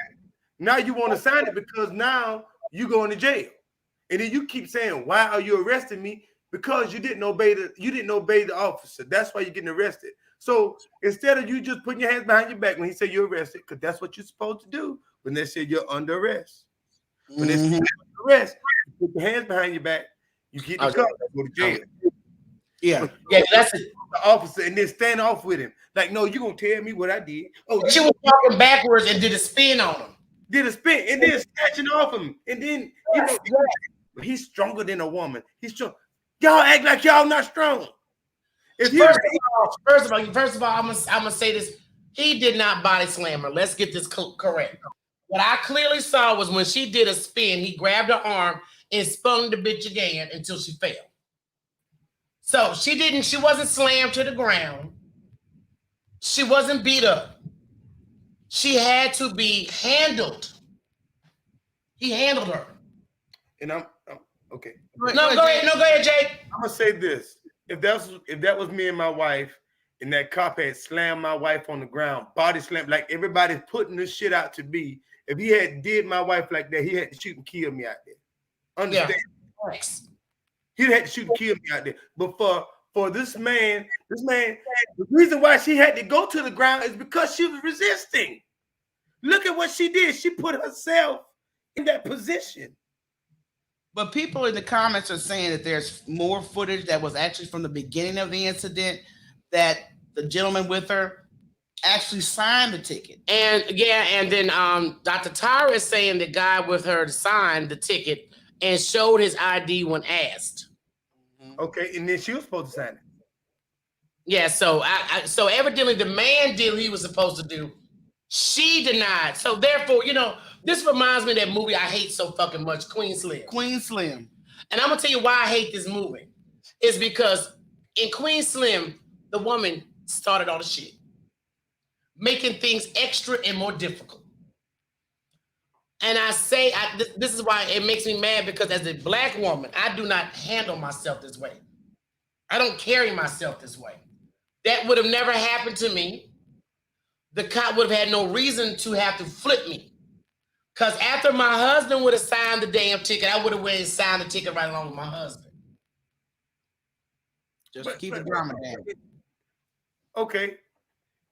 now you want to sign it because now you going to jail, and then you keep saying, "Why are you arresting me?" Because you didn't obey the officer. That's why you're getting arrested. So instead of you just putting your hands behind your back when he said you're arrested, because that's what you're supposed to do when they say you're under arrest. When they say you're under arrest, you put your hands behind your back, you get the cover, go to jail. Yeah, that's the officer, and then stand off with him. Like, no, you're gonna tell me what I did. Oh, she was walking backwards and did a spin on him. Did a spin and then snatching off him, and then he's stronger than a woman. He's strong. Y'all act like y'all not strong. First of all, I'm gonna say this. He did not body slam her. Let's get this correct. What I clearly saw was when she did a spin, he grabbed her arm and spun the bitch again until she fell. So she wasn't slammed to the ground. She wasn't beat up. She had to be handled. He handled her. And I'm okay. Go ahead, Jake. I'm gonna say this. If that was me and my wife, and that cop had slammed my wife on the ground, body slam, like everybody's putting this shit out to be. If he had did my wife like that, he had to shoot and kill me out there. Understand? Yeah. He had to shoot and kill me out there. But for this man, the reason why she had to go to the ground is because she was resisting. Look at what she did. She put herself in that position. But people in the comments are saying that there's more footage that was actually from the beginning of the incident, that the gentleman with her actually signed the ticket. And then Dr. Tyra is saying the guy with her signed the ticket and showed his ID when asked. Okay, and then she was supposed to sign it. Yeah, so so evidently the man did what he was supposed to do. She denied. So therefore, this reminds me of that movie I hate so fucking much, Queen Slim. Queen Slim. And I'm gonna tell you why I hate this movie. It's because in Queen Slim, the woman started all the shit, making things extra and more difficult. And I say, this is why it makes me mad, because as a black woman, I do not handle myself this way. I don't carry myself this way. That would have never happened to me. The cop would have had no reason to have to flip me. Because after my husband would have signed the damn ticket, I would have went and signed the ticket right along with my husband. Just keep the drama down. Okay.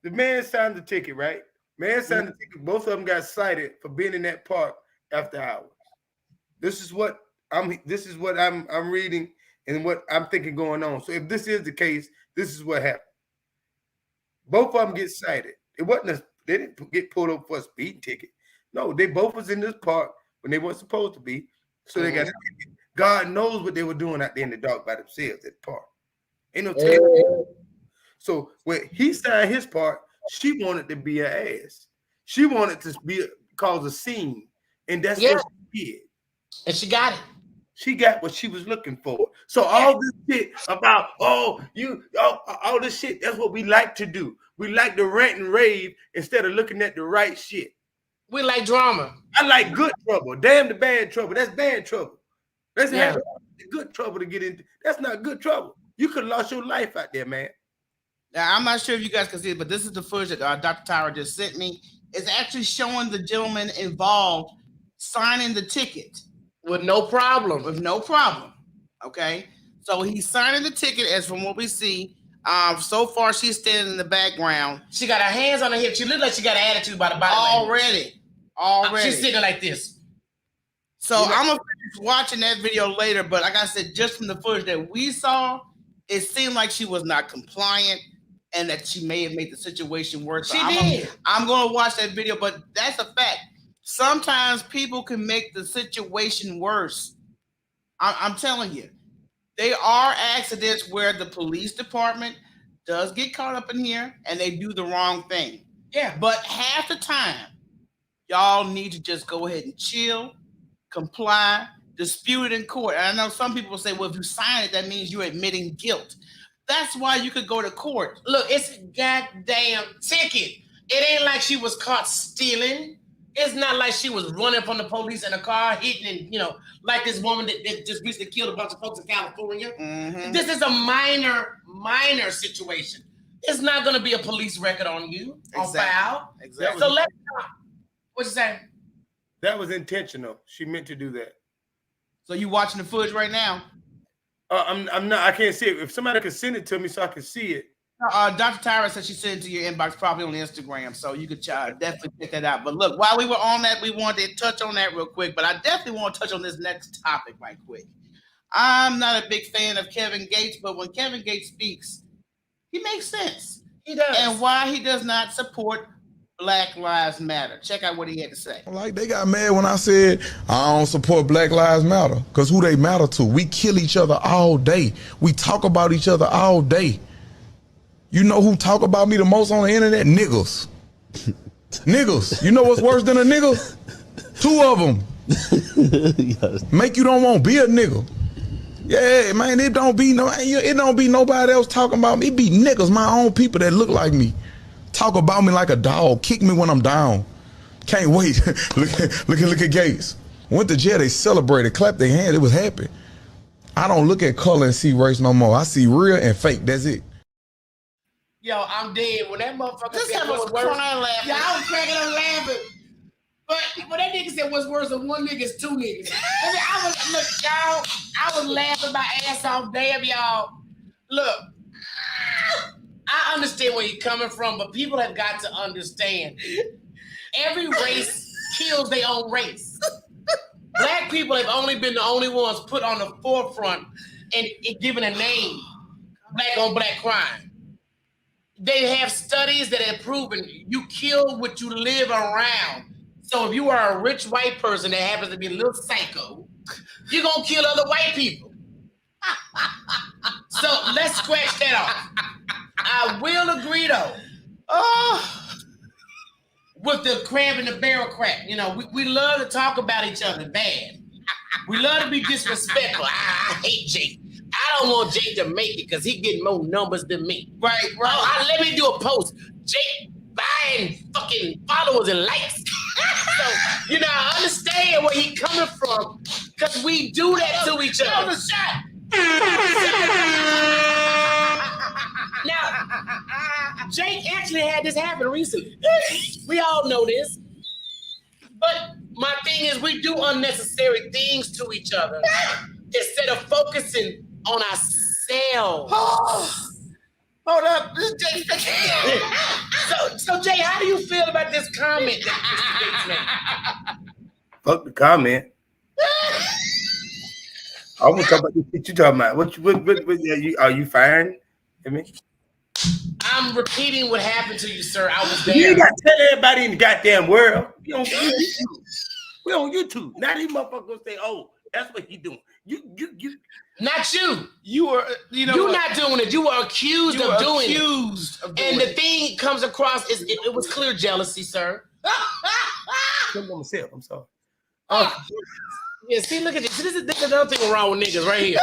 The man signed the ticket, right? Man signed the ticket. Both of them got cited for being in that park after hours. This is what I'm reading and what I'm thinking going on. So if this is the case, this is what happened. Both of them get cited. They didn't get pulled over for a speeding ticket. No, they both was in this park when they weren't supposed to be. So they got a ticket. God knows what they were doing out there in the dark by themselves at the park. Ain't no telling. So when he signed his part, she wanted to be an ass. She wanted to cause a scene. And that's what she did. And she got it. She got what she was looking for. So all this shit about, all this shit, that's what we like to do. We like to rant and rave instead of looking at the right shit. We like drama. I like good trouble. Damn the bad trouble. That's bad trouble. Let's have the good trouble to get into. That's not good trouble. You could have lost your life out there, man. Now, I'm not sure if you guys can see it, but this is the footage that Dr. Tyra just sent me. It's actually showing the gentleman involved signing the ticket. With no problem. With no problem. Okay? So he's signing the ticket, as from what we see. So far, she's standing in the background. She got her hands on her hips. She looked like she got an attitude by the body already. She's sitting like this. So I'm gonna finish watching that video later. But like I said, just from the footage that we saw, it seemed like she was not compliant, and that she may have made the situation worse. She did. I'm gonna watch that video, but that's a fact. Sometimes people can make the situation worse. I'm telling you. There are accidents where the police department does get caught up in here and they do the wrong thing. Yeah. But half the time, y'all need to just go ahead and chill, comply, dispute it in court. And I know some people say, well, if you sign it, that means you're admitting guilt. That's why you could go to court. Look, it's a goddamn ticket. It ain't like she was caught stealing. It's not like she was running from the police in a car, hitting and, like this woman that just recently killed a bunch of folks in California. Mm-hmm. This is a minor situation. It's not going to be a police record on you on file. Exactly. So let's talk. What you say? That was intentional. She meant to do that. So you watching the footage right now? I'm not. I can't see it. If somebody could send it to me so I can see it. Dr. Tyra said she sent it to your inbox, probably on Instagram, so you could definitely check that out. But look, while we were on that, we wanted to touch on that real quick, but I definitely want to touch on this next topic right quick. I'm not a big fan of Kevin Gates, but when Kevin Gates speaks, he makes sense. He does. And why he does not support Black Lives Matter. Check out what he had to say. Like, they got mad when I said I don't support Black Lives Matter, because who they matter to? We kill each other all day. We talk about each other all day. You know who talk about me the most on the internet? Niggas. Niggas. You know what's worse than a nigga? Two of them. Make you don't want to be a nigga. Yeah, man, it don't be nobody else talking about me. It be niggas, my own people that look like me. Talk about me like a dog. Kick me when I'm down. Can't wait. look at Gates. Went to jail, they celebrated, clapped their hands, it was happy. I don't look at color and see race no more. I see real and fake, that's it. Yo, I'm dead. When that motherfucker This said was what's worse, crying laughing. yeah, I was cracking up laughing. But when that nigga said what's worse than one nigga is two niggas. I was laughing my ass off. Damn, y'all. Look, I understand where you're coming from, but people have got to understand. Every race kills their own race. Black people have only been the only ones put on the forefront and given a name, black on black crime. They have studies that have proven you kill what you live around. So if you are a rich white person that happens to be a little psycho, you're going to kill other white people. So let's scratch that off. I will agree, though, with the crab in the barrel crack. We love to talk about each other bad. We love to be disrespectful. I hate Jake. I don't want Jake to make it because he getting more numbers than me. Right. Let me do a post. Jake buying fucking followers and likes. So, I understand where he coming from because we do that to each other. The shot. Now, Jake actually had this happen recently. We all know this. But my thing is we do unnecessary things to each other instead of focusing on ourselves. Hold up, this Jay. So Jay, how do you feel about this comment that Mr. Gates made? Fuck the comment. I want to talk about what you talking about. What are you firing? I'm repeating what happened to you, sir. I was there. You got to tell everybody in the goddamn world. We on YouTube. Now these motherfuckers gonna say, "Oh, that's what he doing." You. Not you. You were, You're not doing it. You were accused of doing it. And the it. thing comes across is it was clear jealousy, sir. I'm myself. I'm sorry. Yeah, see, look at this. This is another thing wrong with niggas right here.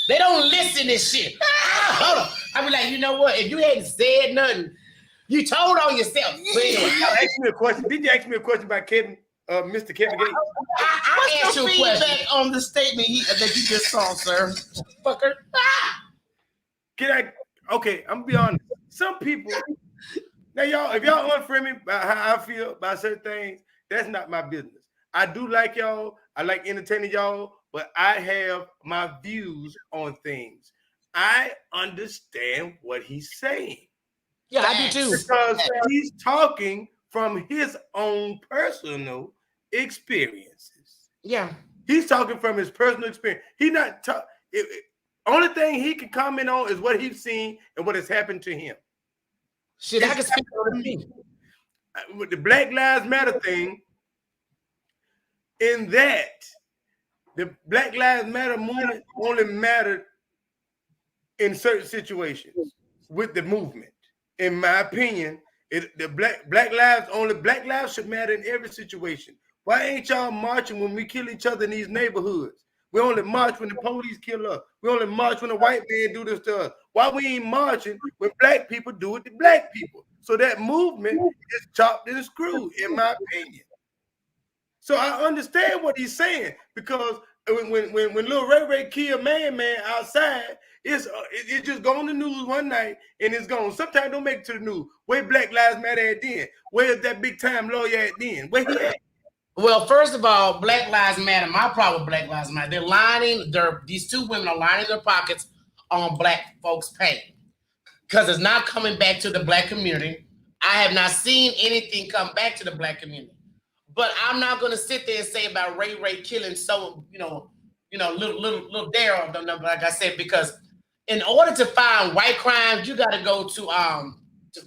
They don't listen to shit. Hold on. I be like, you know what? If you hadn't said nothing, you told on yourself. But anyway, ask me a question. Did you ask me a question about Kevin, Mr. Kevin Gates? I asked you a question on the statement that you just saw, sir. Fucker. Okay, I'm gonna be honest. Some people, now y'all, if y'all unfriend me about how I feel about certain things, that's not my business. I do like y'all. I like entertaining y'all, but I have my views on things. I understand what he's saying. Yeah, I do too. Because he's talking from his own personal experiences. Yeah. He's talking from his personal experience. He's not only thing he can comment on is what he's seen and what has happened to him. Shit, I can speak on it. With the Black Lives Matter thing, in that, the Black Lives Matter movement only mattered in certain situations with the movement. In my opinion, the black lives should matter in every situation. Why ain't y'all marching when we kill each other in these neighborhoods? We only march when the police kill us. We only march when a white man do this to us. Why we ain't marching when black people do it to black people? So that movement is chopped and screwed, in my opinion. So I understand what he's saying, because when Lil Ray killed Man outside, it just go on the news one night and it's gone. Sometimes don't make it to the news. Where Black Lives Matter at then? Where's that big time lawyer at then? Where he at? Well, first of all, Black Lives Matter. My problem with Black Lives Matter, these two women are lining their pockets on black folks' pain, because it's not coming back to the black community. I have not seen anything come back to the black community. But I'm not going to sit there and say about Ray killing little Daryl, like I said, because in order to find white crimes, you got to go to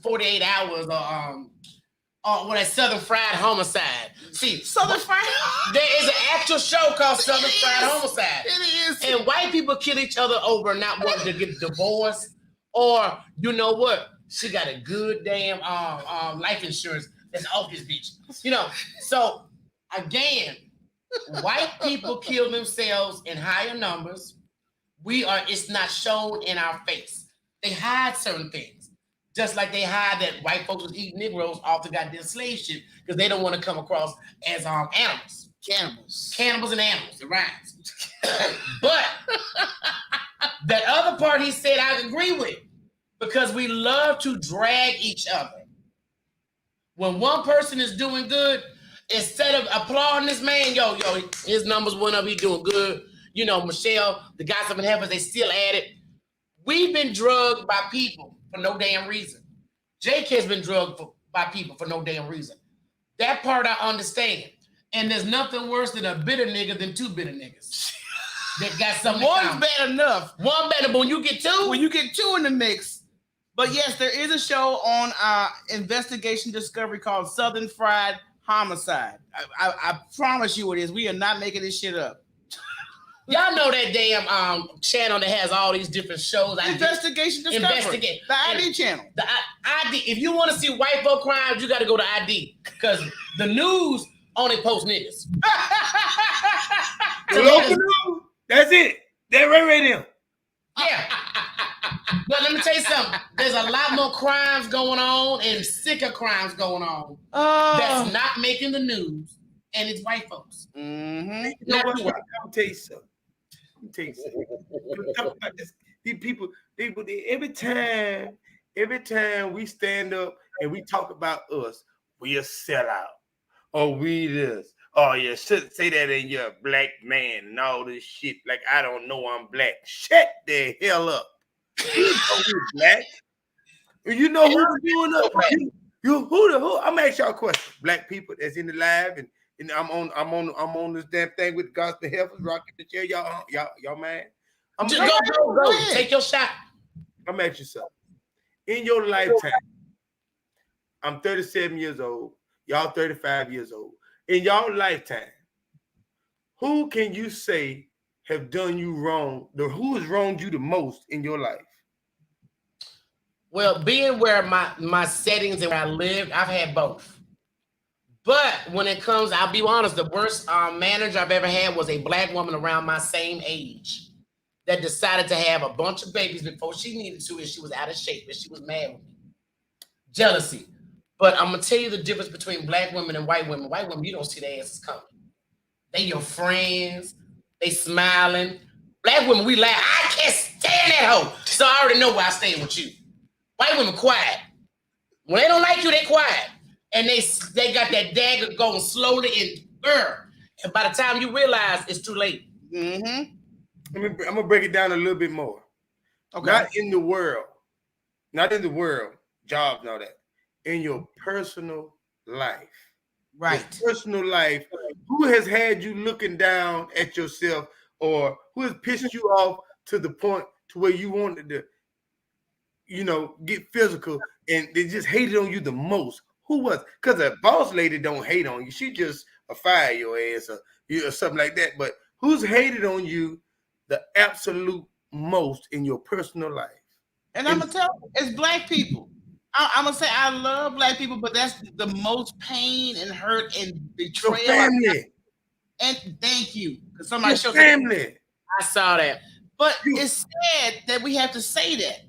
48 hours or what, Southern Fried Homicide. See, Southern Fried. There is an actual show called Southern Fried Homicide. It is. And white people kill each other over not wanting to get divorced, or you know what? She got a good damn life insurance that's off this bitch. So again, white people kill themselves in higher numbers. It's not shown in our face. They hide certain things. Just like they hide that white folks was eating Negroes off the goddamn slave ship because they don't want to come across as animals. Cannibals and animals. It rhymes. But that other part he said I agree with, because we love to drag each other. When one person is doing good, instead of applauding this man, yo, his numbers went up, he doing good. Michelle, the guys up in heaven, they still at it. We've been drugged by people for no damn reason. Jake has been drugged by people for no damn reason. That part I understand. And there's nothing worse than a bitter nigga than two bitter niggas. That got something. One's bad enough. One better, but when you get two. When you get two in the mix. But yes, there is a show on Investigation Discovery called Southern Fried Homicide. I promise you it is. We are not making this shit up. Y'all know that damn channel that has all these different shows. Investigation Discovery. The ID channel. The ID. If you want to see white folk crimes, you got to go to ID, because the news only posts niggas. The local news. That's it. That right there. Yeah. But let me tell you something. There's a lot more crimes going on and sicker crimes going on that's not making the news, and it's white folks. Mm-hmm. I'll tell you something. Talk about this. These people, every time we stand up and we talk about us, we a sellout. Or we this. Oh, you shouldn't say that in your black man and all this shit. Like, I don't know I'm black. Shut the hell up. You know who's black. You know who's doing up. Who? I'm gonna ask y'all a question. Black people that's in the live, and I'm on this damn thing with Gospel Heifers, rocking the chair. Y'all man. Just go. Take your shot. I'm gonna ask you something. In your lifetime, I'm 37 years old. Y'all 35 years old. In your lifetime, who can you say have done you wrong? Who has wronged you the most in your life? Well, being where my settings and where I lived, I've had both. But when it comes, I'll be honest, the worst manager I've ever had was a black woman around my same age that decided to have a bunch of babies before she needed to, and she was out of shape, and she was mad with me. Jealousy. But I'm going to tell you the difference between black women and white women. White women, you don't see their asses coming. They your friends. They smiling. Black women, we laugh. I can't stand that hoe. So I already know why I staying with you. White women quiet. When they don't like you, they quiet. And they got that dagger going slowly and by the time you realize, it's too late. Mm-hmm. I'm going to break it down a little bit more. Okay. Not in the world. Not in the world. Jobs and all that. In your personal life. Right. Your personal life. Who has had you looking down at yourself, or who has pissed you off to the point to where you wanted to, get physical, and they just hated on you the most? Who was? Because a boss lady don't hate on you. She just fire your ass or something like that. But who's hated on you the absolute most in your personal life? And I'm gonna tell you, it's black people. I'm gonna say I love black people, but that's the most pain and hurt and betrayal. Your family. And thank you, because somebody showed family. I saw that. But it's sad that we have to say that,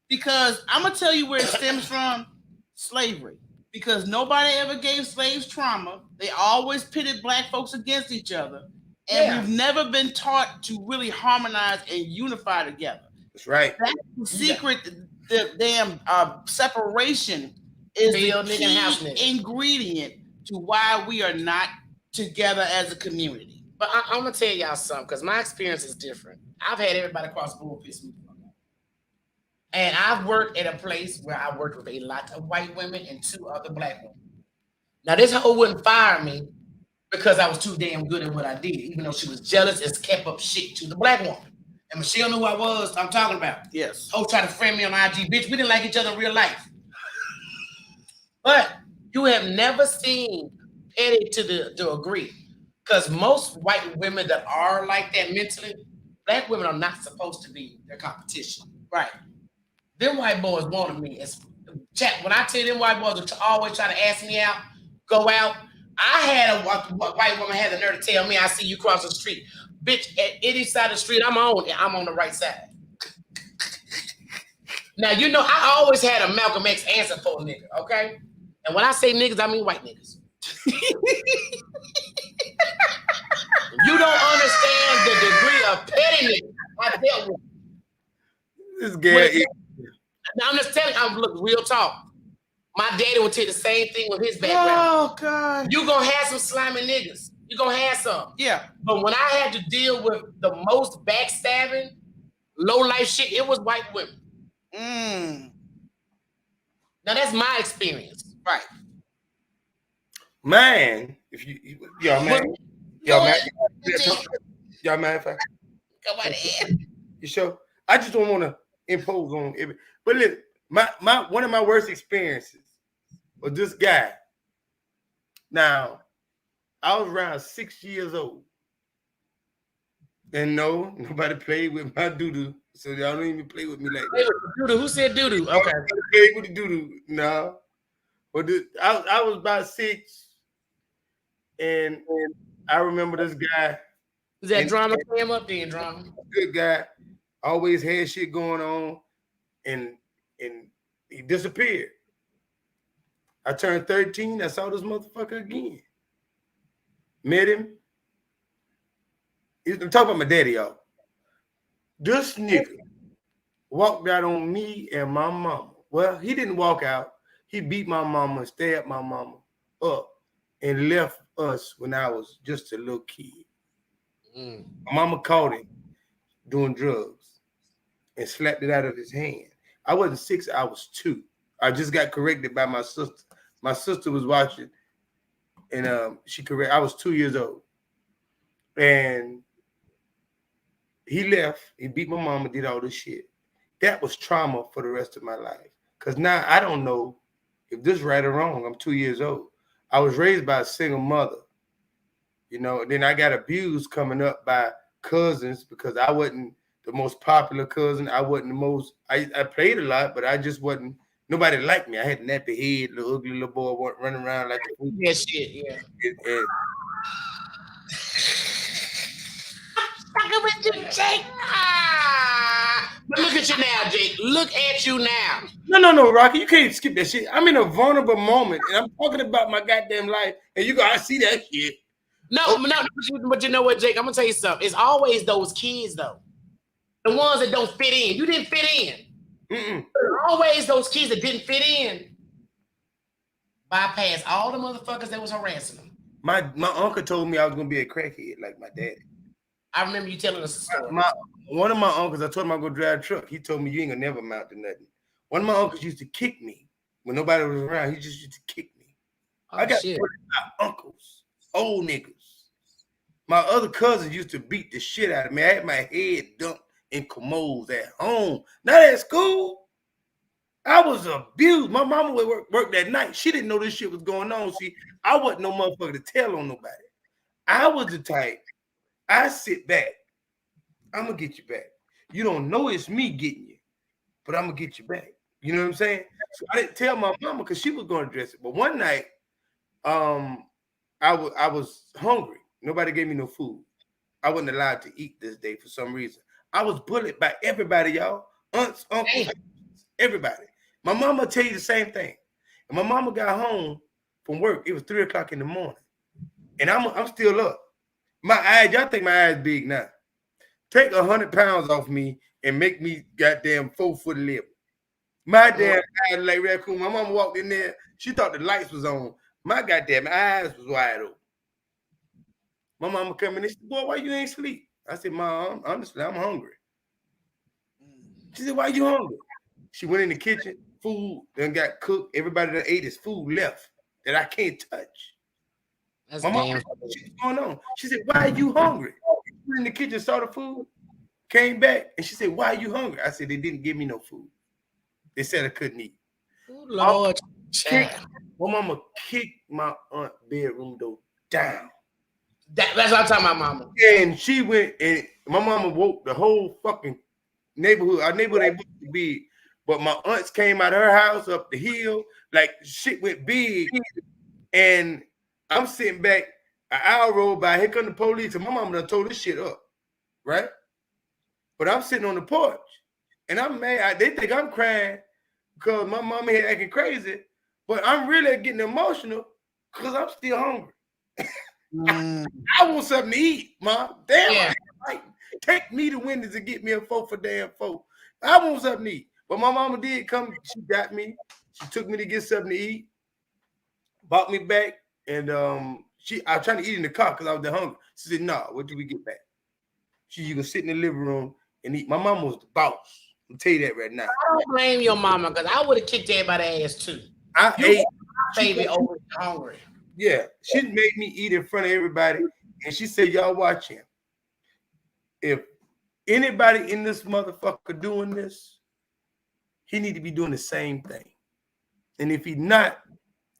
because I'm gonna tell you where it stems from: slavery. Because nobody ever gave slaves trauma. They always pitted black folks against each other, and we've never been taught to really harmonize and unify together. That's right. That's the secret. The damn separation is the key ingredient to why we are not together as a community. But I'm gonna tell y'all something, because my experience is different. I've had everybody across the board piss me off. And I've worked at a place where I worked with a lot of white women and 2 other black women. Now, this hoe wouldn't fire me because I was too damn good at what I did, even though she was jealous and kept up shit to the black woman. And Michelle knew who I was. I'm talking about. Yes. Hoe tried to friend me on IG. Bitch, we didn't like each other in real life. But you have never seen Petty to agree. Because most white women that are like that mentally, black women are not supposed to be their competition. Right. Them white boys wanted me. When I tell them white boys to always try to ask me out, go out, I had a white woman had the nerve to tell me, I see you cross the street. Bitch, at any side of the street I'm on the right side. Now, I always had a Malcolm X answer for a nigga, okay? And when I say niggas, I mean white niggas. You don't understand the degree of pettiness I dealt with. This guy. Now, I'm just telling you, look, real talk. My daddy would take the same thing with his background. Oh, God. You gonna have some slimy niggas. You gonna have some. Yeah. But when I had to deal with the most backstabbing, low life shit, it was white women. Now, that's my experience. Right. Man, y'all man, if I go right ahead. You sure? I just don't want to impose on every. But look, one of my worst experiences was this guy. Now, I was around 6 years old, and no, nobody played with my doo-doo, so y'all don't even play with me like that. Doo-doo. Who said doo-doo? Okay. Play with the doo-doo. No. But I was about 6. And I remember this guy. Is that drama came up then, drama? Good guy. Always had shit going on. And he disappeared. I turned 13. I saw this motherfucker again. Met him. I'm talking about my daddy, y'all. This nigga walked out on me and my mama. Well, he didn't walk out. He beat my mama and stabbed my mama up and left us when I was just a little kid. My mama caught him doing drugs and slapped it out of his hand. I wasn't 6, I was 2. I just got corrected by my sister. My sister was watching, and I was 2 years old. And he left, he beat my mama, did all this shit. That was trauma for the rest of my life. Because now I don't know if this is right or wrong. I'm 2 years old. I was raised by a single mother, and then I got abused coming up by cousins because I wasn't the most popular cousin. I wasn't the most, I played a lot, but I just wasn't, nobody liked me. I had a nappy head, little ugly little boy running around like a fool. Yeah, shit, yeah. With you, Jake. But look at you now, Jake. Look at you now. No, Rocky. You can't skip that shit. I'm in a vulnerable moment, and I'm talking about my goddamn life, and I see that shit. No, but you know what, Jake? I'm gonna tell you something. It's always those kids, though. The ones that don't fit in. You didn't fit in. There's always those kids that didn't fit in. Bypass all the motherfuckers that was harassing them. My uncle told me I was gonna be a crackhead like my daddy. I remember you telling us a story. One of my uncles, I told him I go drive a truck. He told me you ain't gonna never amount to nothing. One of my uncles used to kick me when nobody was around. He just used to kick me. I got my uncles, old niggas. My other cousins used to beat the shit out of me. I had my head dumped in commodes at home, not at school. I was abused. My mama would work that night. She didn't know this shit was going on. See, I wasn't no motherfucker to tell on nobody. I was the type. I sit back. I'm gonna get you back. You don't know it's me getting you, but I'm gonna get you back. You know what I'm saying? So I didn't tell my mama because she was gonna address it. But one night, I was hungry. Nobody gave me no food. I wasn't allowed to eat this day for some reason. I was bullied by everybody, y'all. Aunts, uncles, everybody. My mama tell you the same thing. And my mama got home from work. It was 3 o'clock in the morning. And I'm still up. My eyes, y'all think my eyes big now. Take 100 pounds off me and make me goddamn 4'11". My damn eyes like raccoon. My mama walked in there. She thought the lights was on. My goddamn eyes was wide open. My mama come in and said, boy, why you ain't sleep? I said, Mom, honestly, I'm hungry. She said, why you hungry? She went in the kitchen, food then got cooked. Everybody that ate his food left that I can't touch. That's my mom, what's going on? She said, why are you hungry? She went in the kitchen, saw the food, came back, and she said, why are you hungry? I said, they didn't give me no food. They said I couldn't eat. Oh, Lord. My mama kicked my aunt bedroom door down. That's what I'm talking about, mama. And she went, and my mama woke the whole fucking neighborhood. Our neighborhood ain't supposed to be, but my aunts came out of her house up the hill, like shit went big. And I'm sitting back, an hour rolled by, here come the police, and my mama done told this shit up, right? But I'm sitting on the porch, and I'm mad. They think I'm crying because my mama here acting crazy, but I'm really getting emotional because I'm still hungry. I want something to eat, Mom. Damn, right. Take me to Wendy's and get me a 4 for damn 4. I want something to eat. But my mama did come. She got me. She took me to get something to eat, bought me back, and I was trying to eat in the car because I was that hungry. She said, "No, what do we get back?" You gonna sit in the living room and eat. My mama was the boss. I'll tell you that right now. I don't blame your mama because I would have kicked everybody's ass too. I ate, baby, over hungry. Yeah, she made me eat in front of everybody, and she said, "Y'all watch him. If anybody in this motherfucker doing this, he need to be doing the same thing. And if he not,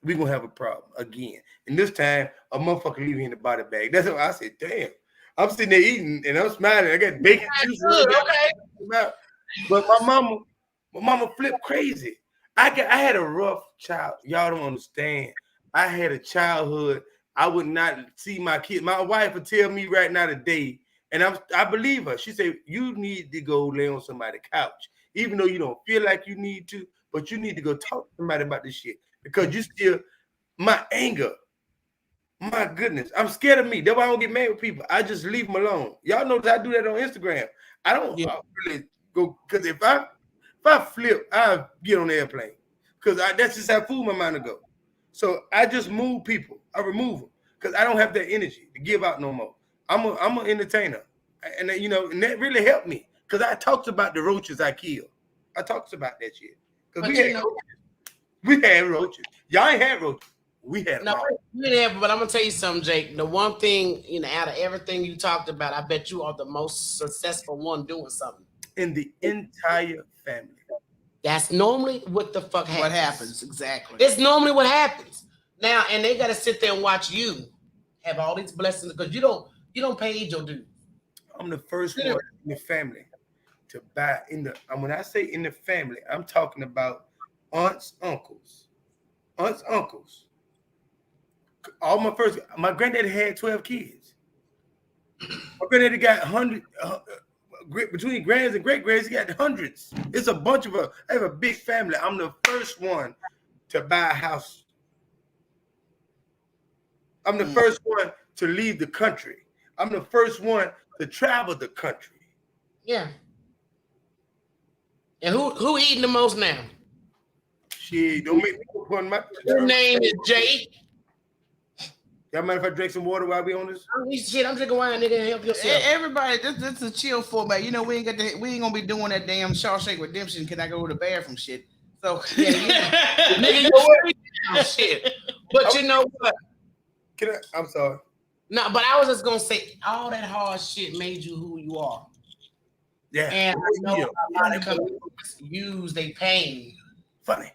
we gonna have a problem again. And this time, a motherfucker leave me in the body bag." That's what I said. Damn, I'm sitting there eating and I'm smiling. I got bacon juice. Okay. But my mama flipped crazy. I had a rough child. Y'all don't understand. I had a childhood. I would not see my kids. My wife would tell me right now today, and I believe her. She said, "You need to go lay on somebody's couch, even though you don't feel like you need to, but you need to go talk to somebody about this shit because you still." My anger, my goodness, I'm scared of me. That's why I don't get mad with people. I just leave them alone. Y'all know that I do that on Instagram. I don't really go because if I flip, I get on the airplane because that's just how I fool my mind to go. So I just move people. I remove them because I don't have that energy to give out no more. I'm an entertainer, and and that really helped me because I talked about the roaches I killed. I talked about that shit because we had roaches. Y'all ain't had roaches. We had them. We didn't have, but I'm gonna tell you something, Jake. The one thing out of everything you talked about, I bet you are the most successful one doing something in the entire family. That's normally what the fuck happens. What happens exactly? It's normally what happens now, and they got to sit there and watch you have all these blessings because you don't pay your dues. I'm the first one in the family to buy when I say in the family, I'm talking about aunts, uncles. My granddaddy had 12 kids. My granddaddy got 100. Between grands and great grands, he got hundreds. It's a bunch of us. I have a big family. I'm the first one to buy a house. I'm the first one to leave the country. I'm the first one to travel the country. Yeah. And who eating the most now? Shit, don't make me put my. Your name is Jake. Y'all mind if I drink some water while we on this? Shit, I'm drinking wine, nigga. Help yourself. Everybody, this is a chill format. You know, we ain't gonna be doing that damn Shawshank Redemption. Can I go to the bathroom shit? So yeah, nigga, you what? Shit. But you know what? I'm sorry. No, but I was just gonna say all that hard shit made you who you are. Yeah. And I know a lot of comedians use their pain. Funny.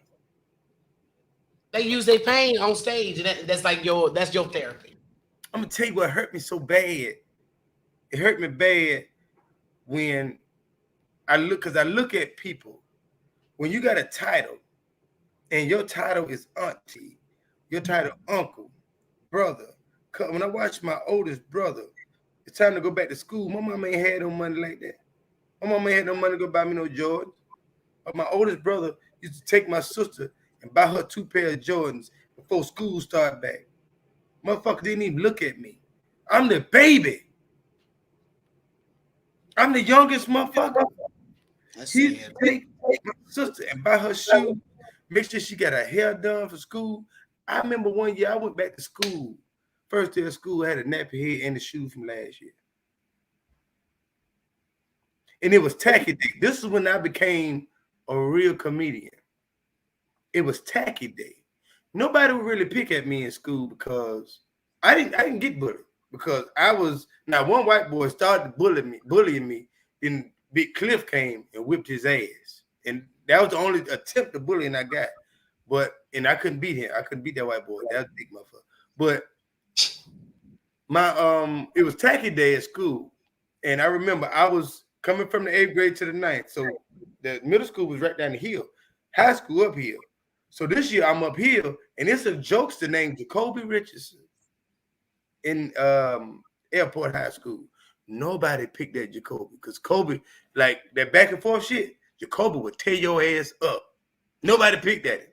They use their pain on stage, and that's your therapy. I'm gonna tell you what hurt me so bad. It hurt me bad when I look at people. When you got a title, and your title is auntie, your title uncle, brother. When I watch my oldest brother, it's time to go back to school. My mama ain't had no money like that. My mama ain't had no money to go buy me no Jordans. But my oldest brother used to take my sister and buy her 2 pairs of Jordans before school started back. Motherfucker didn't even look at me. I'm the baby. I'm the youngest motherfucker. He take my sister and buy her shoes, make sure she got her hair done for school. I remember one year I went back to school. First day of school, I had a nappy head and the shoes from last year. And it was tacky day. This is when I became a real comedian. It was tacky day. Nobody would really pick at me in school because I didn't get bullied because I was now one white boy started bullying me. Then Big Cliff came and whipped his ass, and that was the only attempt of bullying I got. And I couldn't beat him. I couldn't beat that white boy. That was a big motherfucker. But it was tacky day at school, and I remember I was coming from the 8th grade to the 9th. So the middle school was right down the hill, high school up here. So this year I'm up here, and it's a jokester named Jacoby Richardson in Airport High School. Nobody picked that Jacoby because Kobe, like that back and forth shit, Jacoby would tear your ass up. Nobody picked at him.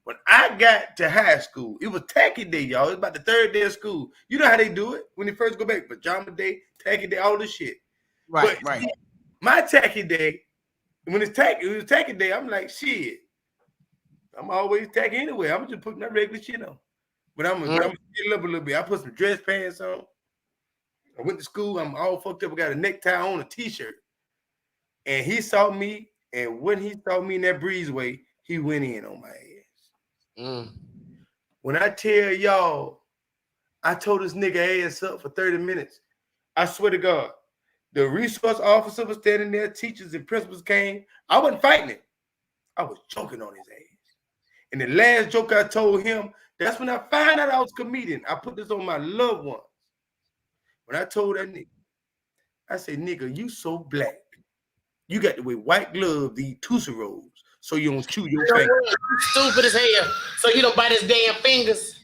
When I got to high school, it was tacky day, y'all. It was about the 3rd day of school. You know how they do it when they first go back, pajama day, tacky day, all this shit. Right, but see, my tacky day, when it was tacky day, I'm like, shit. I'm always tacky anyway. I'm just putting that regular shit on. But I'm gonna get up a little bit. I put some dress pants on. I went to school. I'm all fucked up. I got a necktie on, a t-shirt. And he saw me, and when he saw me in that breezeway, he went in on my ass. When I tell y'all, I told this nigga ass up for 30 minutes. I swear to God, the resource officer was standing there, teachers and principals came. I wasn't fighting him. I was joking on his ass. And the last joke I told him, that's when I found out I was a comedian. I put this on my loved ones. When I told that nigga, I said, nigga, you so black. You got to wear white gloves, these Tusa rolls, so you don't chew your fingers. Stupid as hell. So you don't bite his damn fingers.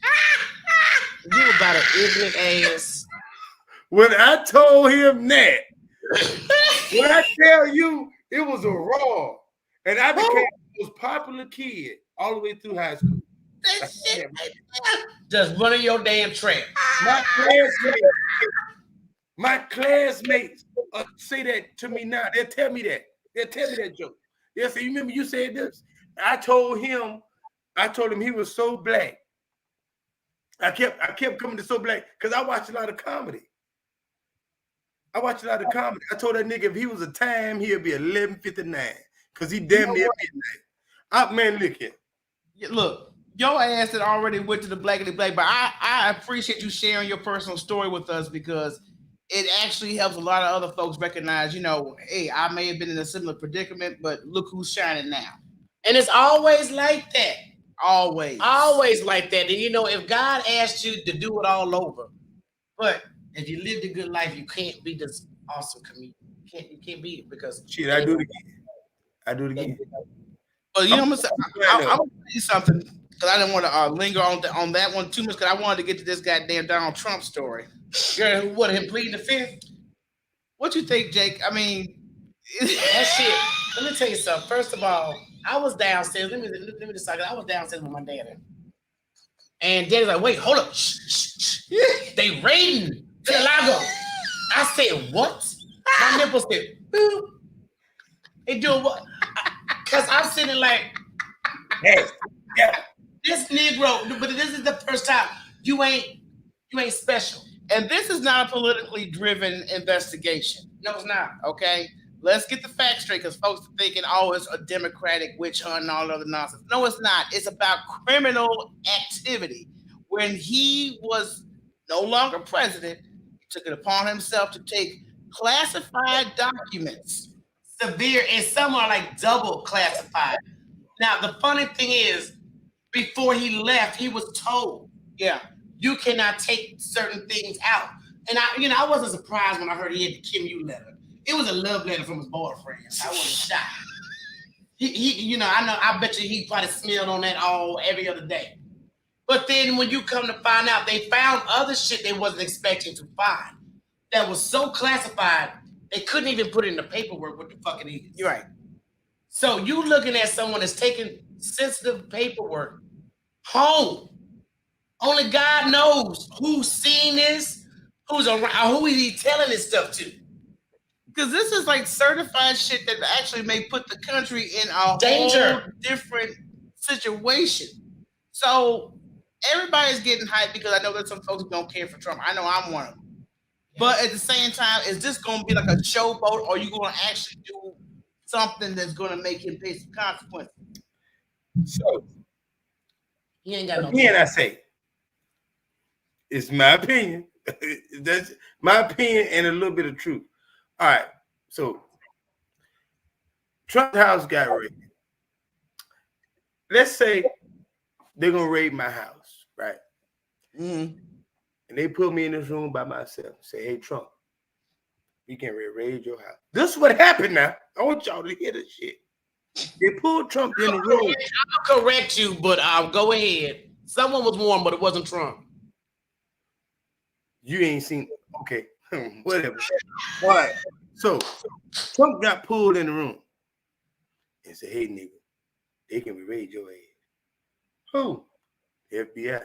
You about an ignorant ass. When I told him that, when I tell you, it was a raw. And I became the most popular kid all the way through high school. That shit, just running your damn track. My classmates say that to me now. They'll tell me that. They'll tell me that joke. They'll say, you remember you said this? I told him he was so black. I kept coming to so black because I watched a lot of comedy. I told that nigga if he was a time, he'll be 11:59 because he damn near midnight. Man, look here. Look, your ass had already went to the blackity black, but I appreciate you sharing your personal story with us because it actually helps a lot of other folks recognize, hey, I may have been in a similar predicament, but look who's shining now. And it's always like that. Always like that. And if God asked you to do it all over, but if you lived a good life, you can't be this awesome comedian. You can't be it because shit. I do it again. Well, I'm gonna tell you something because I didn't want to linger on that one too much because I wanted to get to this goddamn Donald Trump story. Girl, what him pleading the fifth? What you think, Jake? I mean, that shit. Let me tell you something. First of all, I was downstairs. Let me decide. I was downstairs with my daddy, and daddy's like, "Wait, hold up, shh. They raiding Lago." I said, "What?" My nipple said, "Boop." They doing what? Because I'm sitting like, hey, yeah. This Negro, but this is the first time you ain't You ain't special. And this is not a politically driven investigation. No, it's not. Okay? Let's get the facts straight because folks are thinking, oh, it's a Democratic witch hunt and all other nonsense. No, it's not. It's about criminal activity. When he was no longer president, he took it upon himself to take classified documents. Severe, and some are like double classified. Now, the funny thing is, before he left, he was told, yeah, you cannot take certain things out. And I wasn't surprised when I heard he had the Kim Yu letter. It was a love letter from his boyfriend. I wasn't shocked. I bet you he probably smelled on that every other day. But then when you come to find out, they found other shit they wasn't expecting to find that was so classified, they couldn't even put it in the paperwork what the fuck it is. You're right. So you looking at someone that's taking sensitive paperwork home. Only God knows who's seen this, who's around, who is he telling this stuff to. Because this is like certified shit that actually may put the country in a danger, whole different situation. So everybody's getting hyped because I know there's some folks who don't care for Trump. I know I'm one of them. But at the same time, is this going to be like a showboat, or are you going to actually do something that's going to make him pay some consequences? So, he ain't got no. Again, I say, it's my opinion. That's my opinion and a little bit of truth. All right. So, Trump's house got raided. Let's say they're going to raid my house, right? Mm-hmm. And they put me in this room by myself. Say, hey, Trump, we can raid your house. This is what happened now. I want y'all to hear this shit. They pulled Trump in the room. I'll correct you, but go ahead. Someone was warned, but it wasn't Trump. You ain't seen, okay, whatever. All right. So Trump got pulled in the room and said, hey, nigga, they can raid your ass. Who? FBI.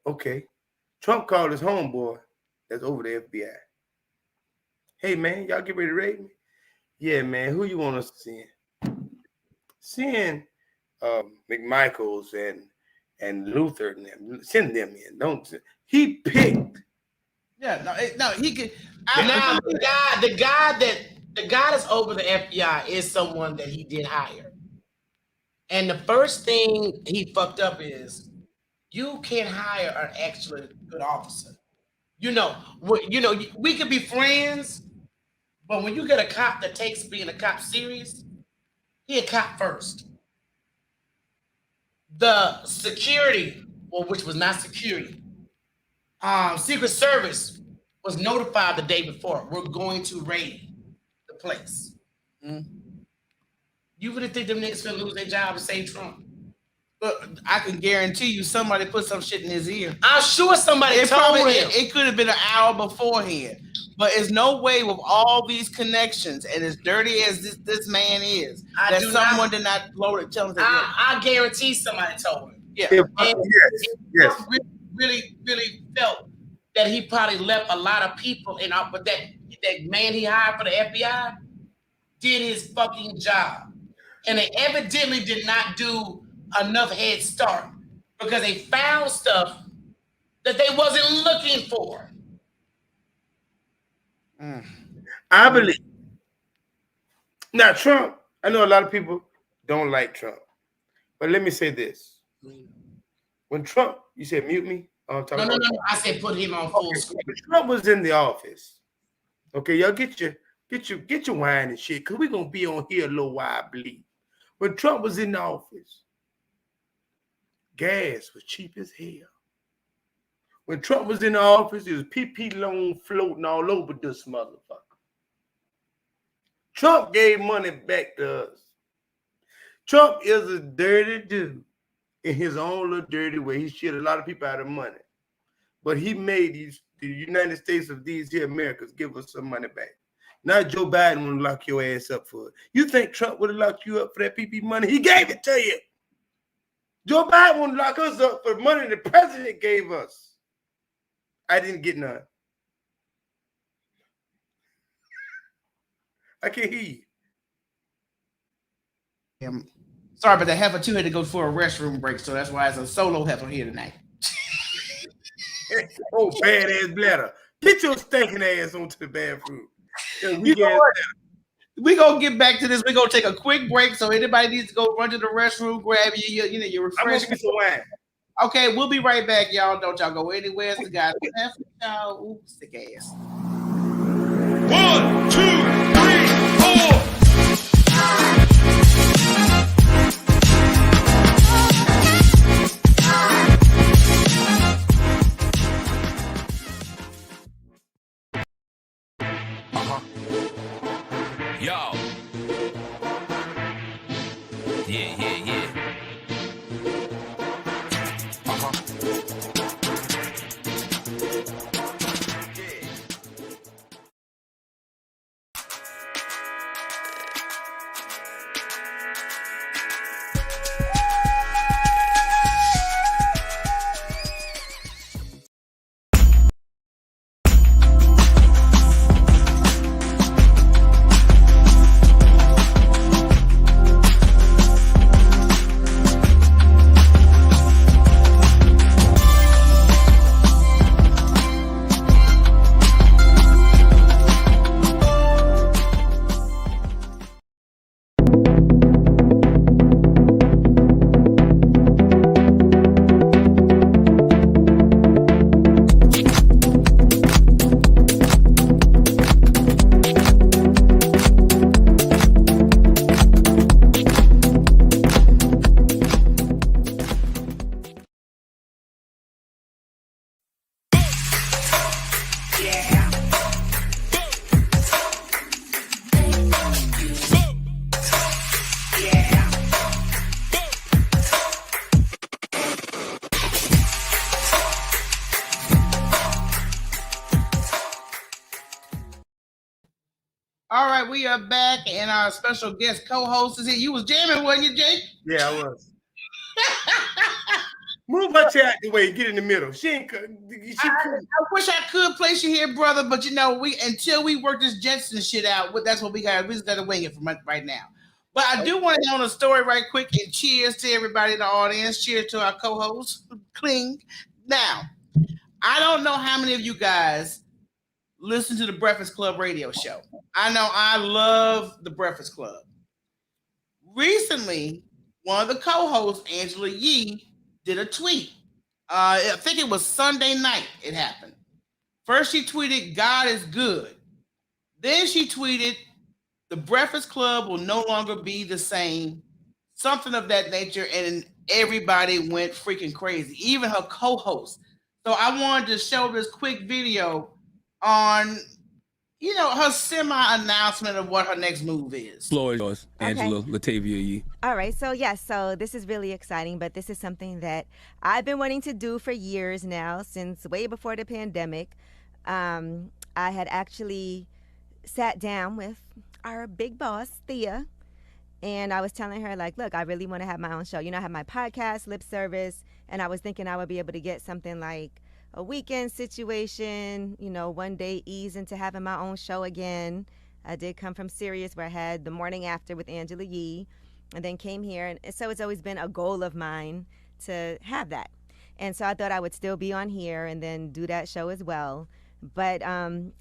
Okay. Trump called his homeboy that's over the FBI. Hey, man, y'all get ready to raid me? Yeah, man, who you want us to send? Send McMichaels and Luther and them. Send them in. Don't send. He picked. Yeah, no, he could. Now the guy that's over the FBI is someone that he did hire. And the first thing he fucked up is you can't hire an actually good officer. We could be friends, but when you get a cop that takes being a cop serious, he a cop first. The security, which was not security, Secret Service was notified the day before. We're going to raid the place. Mm. You really think them niggas gonna lose their job to save Trump? But I can guarantee you somebody put some shit in his ear. I'm sure somebody told him. It could have been an hour beforehand. But there's no way with all these connections and as dirty as this man is, that someone did not blow it. Tell him I guarantee somebody told him. Yeah. And yes. Really felt that he probably left a lot of people in, but that man he hired for the FBI did his fucking job. And they evidently did not do enough head start because they found stuff that they wasn't looking for. I believe. Now, Trump, I know a lot of people don't like Trump, but let me say this. When Trump, you said mute me? No. I said put him on full screen. When Trump was in the office, okay, y'all get your wine and shit, because we're going to be on here a little while, I believe. When Trump was in the office, gas was cheap as hell. When Trump was in the office, there was PP loan floating all over this motherfucker. Trump gave money back to us. Trump is a dirty dude in his own little dirty way. He shit a lot of people out of money. But he made the United States of these here Americans give us some money back. Not Joe Biden would lock your ass up for it. You think Trump would have locked you up for that PP money? He gave it to you. Joe Biden wouldn't lock us up for money the president gave us. I didn't get none. I can't hear you. Sorry, but the heifer too had to go for a restroom break, so that's why it's a solo heifer here tonight. Oh, badass bladder. Get your stinking ass onto the bathroom. You know what? We're gonna get back to this. We're gonna take a quick break. So anybody needs to go run to the restroom, grab your your refreshment. I'm gonna get some wine. Okay, we'll be right back, y'all. Don't y'all go anywhere. It's the guys. Ooh, sick ass. 1, 2, 3, 4. Yo. Yeah. All right, we are back, and our special guest co-host is here. You was jamming, wasn't you, Jake? Yeah, I was. Move her chair out the way. Get in the middle. I wish I could place you here, brother, but until we work this Jetson shit out, that's what we got. We just got to wing it from right now. But I do want to know the story right quick, and cheers to everybody in the audience. Cheers to our co-host, Kling. Now, I don't know how many of you guys listen to the Breakfast Club radio show. I know I love the Breakfast Club. Recently, one of the co-hosts, Angela Yee, did a tweet. I think it was Sunday night it happened. First, she tweeted, "God is good." Then she tweeted, "The Breakfast Club will no longer be the same." Something of that nature, and everybody went freaking crazy, even her co-host. So I wanted to show this quick video on, her semi-announcement of what her next move is. Floor is yours, Angela Latavia Yee. All right, so this is really exciting, but this is something that I've been wanting to do for years now, since way before the pandemic. I had actually sat down with our big boss, Thea, and I was telling her, like, look, I really want to have my own show. I have my podcast, Lip Service, and I was thinking I would be able to get something like a weekend situation, one day ease into having my own show again. I did come from Sirius, where I had the morning after with Angela Yee, and then came here. And so it's always been a goal of mine to have that. And so I thought I would still be on here and then do that show as well. But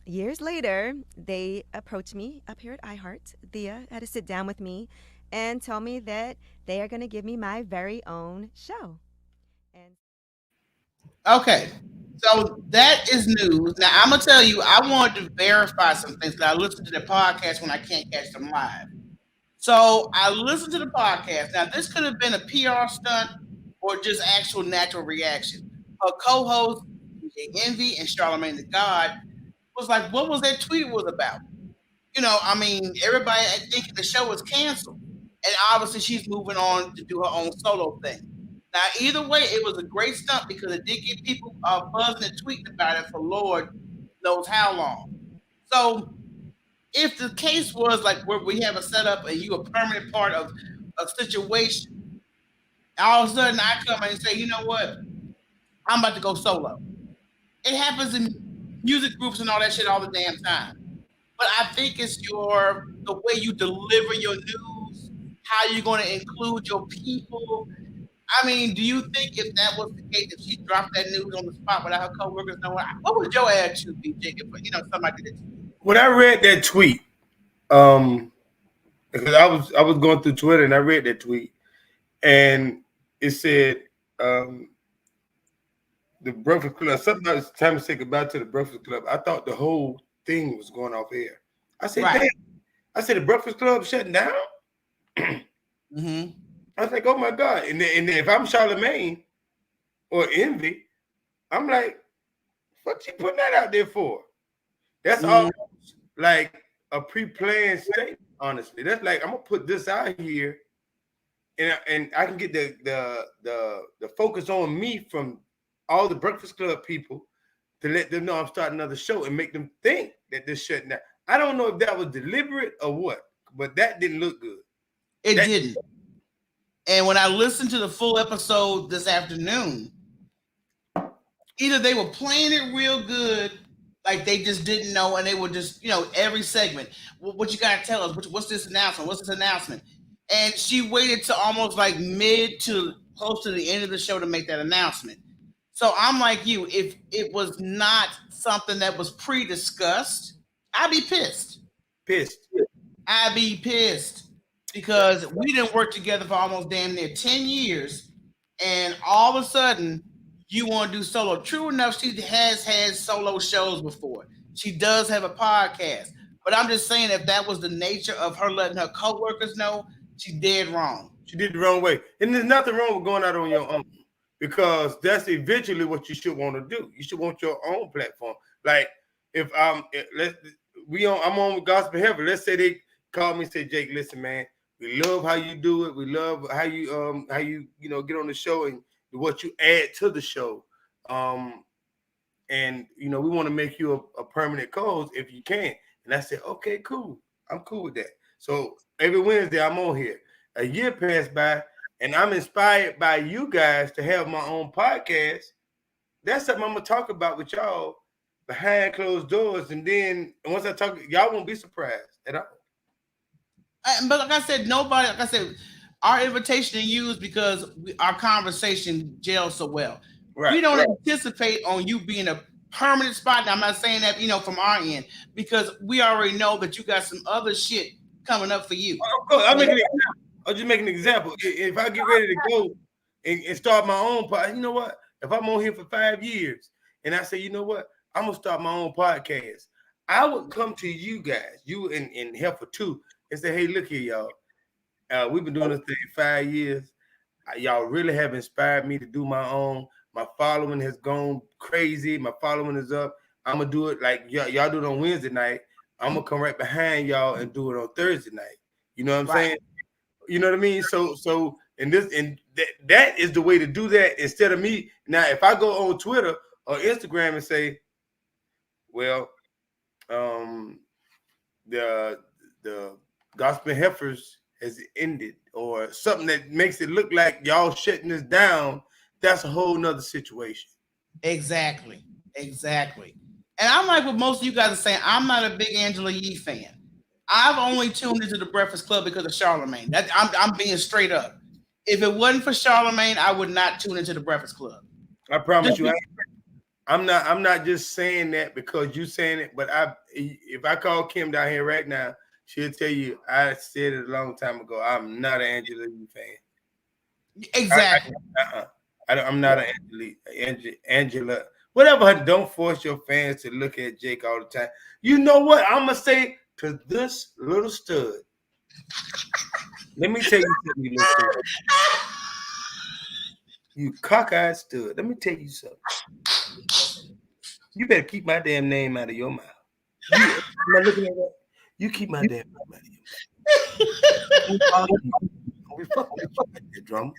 years later, they approached me up here at iHeart. Thea had to sit down with me and told me that they are going to give me my very own show. Okay. So that is news. Now, I'm going to tell you, I wanted to verify some things because I listen to the podcast when I can't catch them live. So I listened to the podcast. Now, this could have been a PR stunt or just actual natural reaction. Her co-host, Envy and Charlamagne the God, was like, what was that tweet was about? Everybody thinking the show was canceled. And obviously she's moving on to do her own solo thing. Now, either way, it was a great stunt because it did get people buzzing and tweeting about it for Lord knows how long. So if the case was like where we have a setup and you a permanent part of a situation, all of a sudden I come and say, you know what? I'm about to go solo. It happens in music groups and all that shit all the damn time. But I think it's the way you deliver your news, how you're going to include your people. I mean, do you think if that was the case, if she dropped that news on the spot without her coworkers knowing, what would your attitude be, Jacob? Somebody did it. When I read that tweet, because I was going through Twitter and I read that tweet, and it said the Breakfast Club. Something it's time to say goodbye to the Breakfast Club. I thought the whole thing was going off air. I said, Right. damn. I said the Breakfast Club shutting down. Mm-hmm. I was like, oh my God. And then if I'm Charlemagne or Envy, I'm like, what you putting that out there for? That's almost like a pre-planned statement, honestly. That's like, I'm gonna put this out here and I can get the focus on me from all the Breakfast Club people to let them know I'm starting another show and make them think that this shutting down. I don't know if that was deliberate or what, but that didn't look good. It didn't. And when I listened to the full episode this afternoon, either they were playing it real good, like they just didn't know, and they were just, every segment, what you got to tell us? What's this announcement? What's this announcement? And she waited to almost like mid to close to the end of the show to make that announcement. So I'm like you, if it was not something that was pre-discussed, I'd be pissed. I'd be pissed because we didn't work together for almost damn near 10 years. And all of a sudden you want to do solo. True enough, she has had solo shows before. She does have a podcast, but I'm just saying if that was the nature of her letting her coworkers know, she did wrong. She did the wrong way. And there's nothing wrong with going out on your own because that's eventually what you should want to do. You should want your own platform. Like if I'm on with Gospel Heaven. Let's say they call me and say, Jake, listen, man, we love how you do it. We love how you get on the show and what you add to the show. And we want to make you a permanent co-host if you can. And I said, okay, cool. I'm cool with that. So every Wednesday I'm on here. A year passed by and I'm inspired by you guys to have my own podcast. That's something I'm gonna talk about with y'all behind closed doors. And then once I talk, y'all won't be surprised at all. But like I said, our invitation to you is because our conversation gels so well. Right, we don't anticipate on you being a permanent spot. Now, I'm not saying that, from our end, because we already know that you got some other shit coming up for you. Of course, I'll just make an example. If I get ready to go and start my own podcast, you know what? If I'm on here for 5 years and I say, you know what? I'm going to start my own podcast. I would come to you guys, you and Heifer too, and say, hey, look here, y'all. We've been doing this thing 5 years. Y'all really have inspired me to do my own. My following has gone crazy. My following is up. I'm going to do it like y'all do it on Wednesday night. I'm going to come right behind y'all and do it on Thursday night. You know what I'm saying? You know what I mean? So that is the way to do that instead of me. Now, if I go on Twitter or Instagram and say, well, the Gospel Heifers has ended or something that makes it look like y'all shutting this down, that's a whole nother situation. Exactly. And I'm like what most of you guys are saying, I'm not a big Angela Yee fan. I've only tuned into the Breakfast Club because of Charlemagne. I'm being straight up. If it wasn't for Charlemagne, I would not tune into the Breakfast Club. I promise you, I'm not just saying that because you saying it, but if I call Kim down here right now, she'll tell you I said it a long time ago. I'm not an Angela Yee fan. Exactly. I'm not an Angela. Whatever. Don't force your fans to look at Jake all the time. You know what? I'm gonna say to this little stud. Let me tell you something, you little stud. You cockeyed stud. Let me tell you something. You better keep my damn name out of your mouth. Am I looking at that? You keep my damn name out of your mouth. We fucking with you like that, drummer.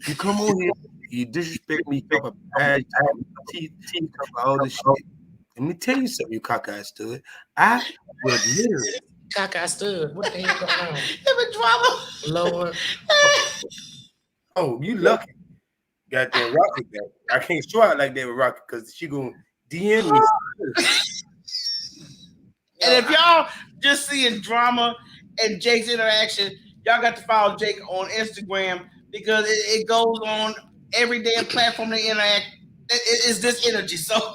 You come on here, you disrespect me, talk about bad teeth, talk about all this shit. Let me tell you something, you cockeyed stud. I would literally. Cockeyed stud. What the hell going on? Have a drama. Lord. Oh, you lucky. Goddamn Rocket. I can't show out like that with Rocket because she gonna DM me. And if y'all just seeing drama and Jake's interaction, y'all got to follow Jake on Instagram because it goes on every damn platform they interact. It's this energy. So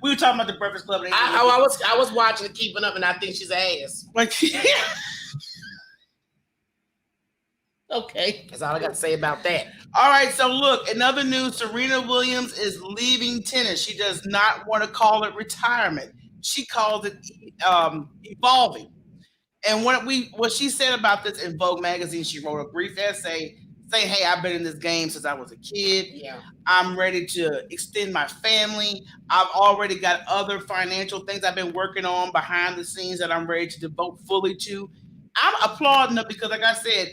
we were talking about the Breakfast Club. I was watching it, Keeping Up, and I think she's an ass. Like, okay, that's all I got to say about that. All right, so look, in other news, Serena Williams is leaving tennis. She does not want to call it retirement. She calls it evolving. And what she said about this in Vogue magazine, she wrote a brief essay saying, hey, I've been in this game since I was a kid. Yeah. I'm ready to extend my family. I've already got other financial things I've been working on behind the scenes that I'm ready to devote fully to. I'm applauding her because, like I said,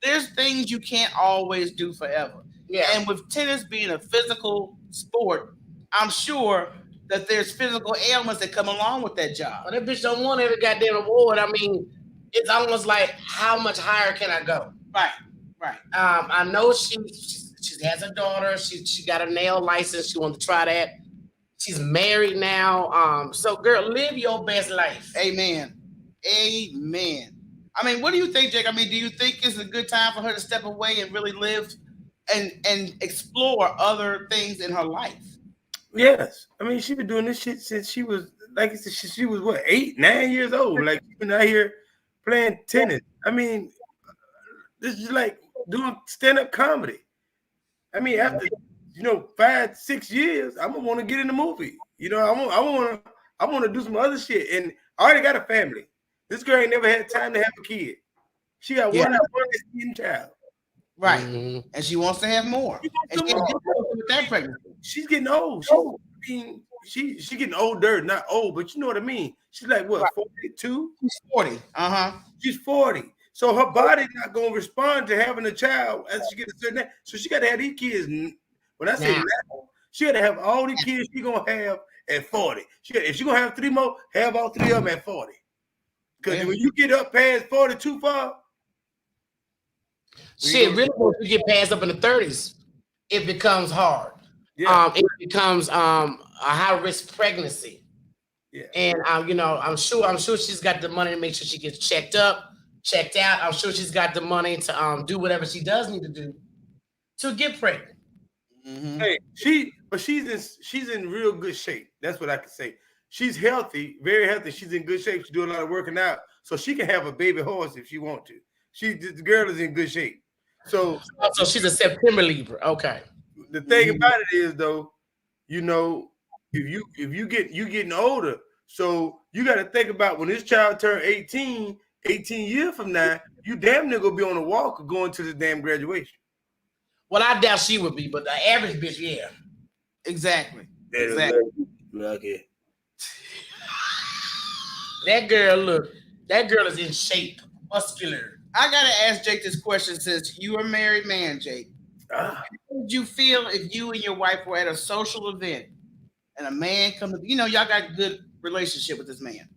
there's things you can't always do forever. Yeah. And with tennis being a physical sport, I'm sure that there's physical ailments that come along with that job. But that bitch don't want every goddamn award. I mean, it's almost like, how much higher can I go? Right. I know she has a daughter. She got a nail license. She wants to try that. She's married now. So, girl, live your best life. Amen. I mean, what do you think, Jake? I mean, do you think it's a good time for her to step away and really live and explore other things in her life? Yes. I mean, she's been doing this shit since she was, like I said, she was what, 8, 9 years old. Like, she's been out here playing tennis. I mean, this is like doing stand-up comedy. I mean, after 5, 6 years, I'm gonna want to get in the movie. I want to do some other shit. And I already got a family. This girl ain't never had time to have a kid. She got one child. Right. Mm-hmm. And she wants to have more. And with that pregnancy. She's getting old. She's getting older, not old, but you know what I mean. She's like what, 42? She's 40. She's 40. So her body's not gonna respond to having a child as she gets a certain age. So she gotta have these kids. When I say now, she gotta have all the kids she gonna have at 40. If she gonna have 3 more, have all 3 of them at 40. Because when you get up past 40 too far, shit, really once you get past up in the 30s, it becomes hard. Yeah. It becomes a high risk pregnancy. Yeah. And I'm sure she's got the money to make sure she gets checked up, checked out. I'm sure she's got the money to do whatever she does need to do to get pregnant. Mm-hmm. Hey, she's in real good shape. That's what I can say. She's healthy, very healthy. She's in good shape. She's doing a lot of working out, so she can have a baby horse if she want to. The girl is in good shape. So she's a September Libra. Okay. The thing about it is, though, if you getting older, so you got to think about when this child turn 18 years from now, you damn near gonna be on a walk going to the damn graduation. Well, I doubt she would be, but the average bitch, yeah. Exactly. Okay. That girl is in shape, muscular. I gotta ask Jake this question since you are a married man, Jake. How would you feel if you and your wife were at a social event and a man comes, y'all got a good relationship with this man?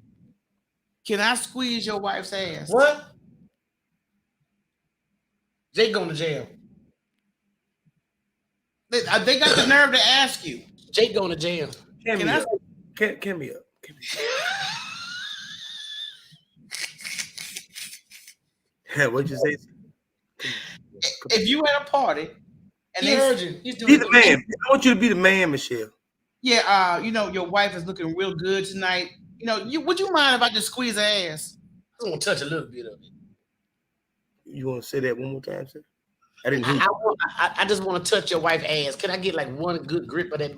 Can I squeeze your wife's ass? What? Jake going to jail. They got the nerve to ask you. Jake going to jail. Can me up. What'd you say? If you at a party and he heard you, be the man. I want you to be the man, Michelle. Yeah, your wife is looking real good tonight. Would you mind if I just squeeze her ass? I just want to touch a little bit of it. You want to say that one more time, sir? I didn't hear I just want to touch your wife's ass. Can I get like one good grip of that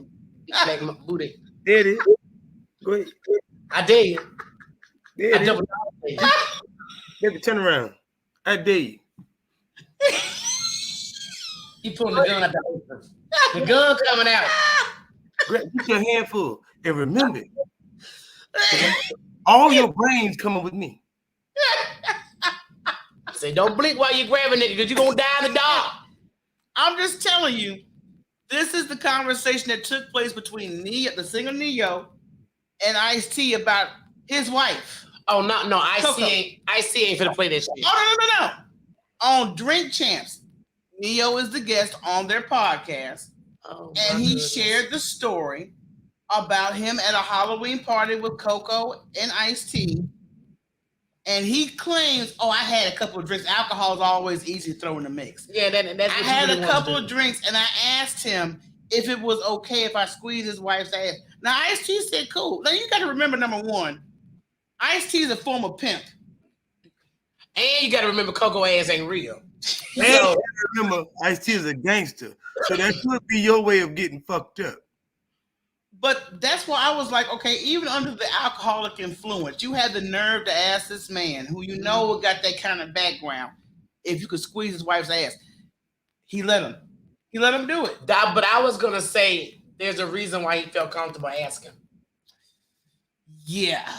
black booty? There it is. Go ahead. I dare you. There it is. Baby, turn around. I dare you. You pulling the gun out the open. The gun coming out. Get your handful. And remember, all your brains coming with me. Say, don't blink while you're grabbing it because you're going to die in the dark. I'm just telling you, this is the conversation that took place between the singer Neo and Ice-T about his wife. Oh, no, Ice-T ain't finna play that shit. Oh, no. On Drink Champs, Neo is the guest on their podcast. Oh, and he shared the story about him at a Halloween party with Coco and Ice-T. And he claims, "Oh, I had a couple of drinks. Alcohol is always easy to throw in the mix." Yeah, that's what I had a couple of drinks, and I asked him if it was okay if I squeeze his wife's ass. Now, Ice-T said, "Cool." Now you got to remember, number one, Ice-T is a former pimp, and you got to remember, Coco ass ain't real. And you gotta remember, Ice-T is a gangster, so that could be your way of getting fucked up. But that's why I was like, okay, even under the alcoholic influence, you had the nerve to ask this man, who you know got that kind of background, if you could squeeze his wife's ass. He let him. He let him do it. But I was gonna say, there's a reason why he felt comfortable asking. Yeah,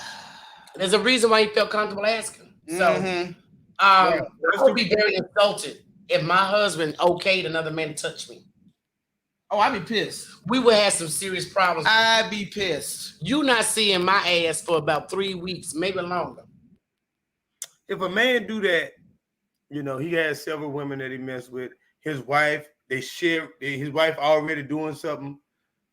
there's a reason why he felt comfortable asking. So, I would be very insulted if my husband okayed another man to touch me. Oh, I'd be pissed. We would have some serious problems. I'd be pissed. You not seeing my ass for about 3 weeks, maybe longer. If a man do that, you know, he has several women that he messed with. His wife, they share. His wife already doing something.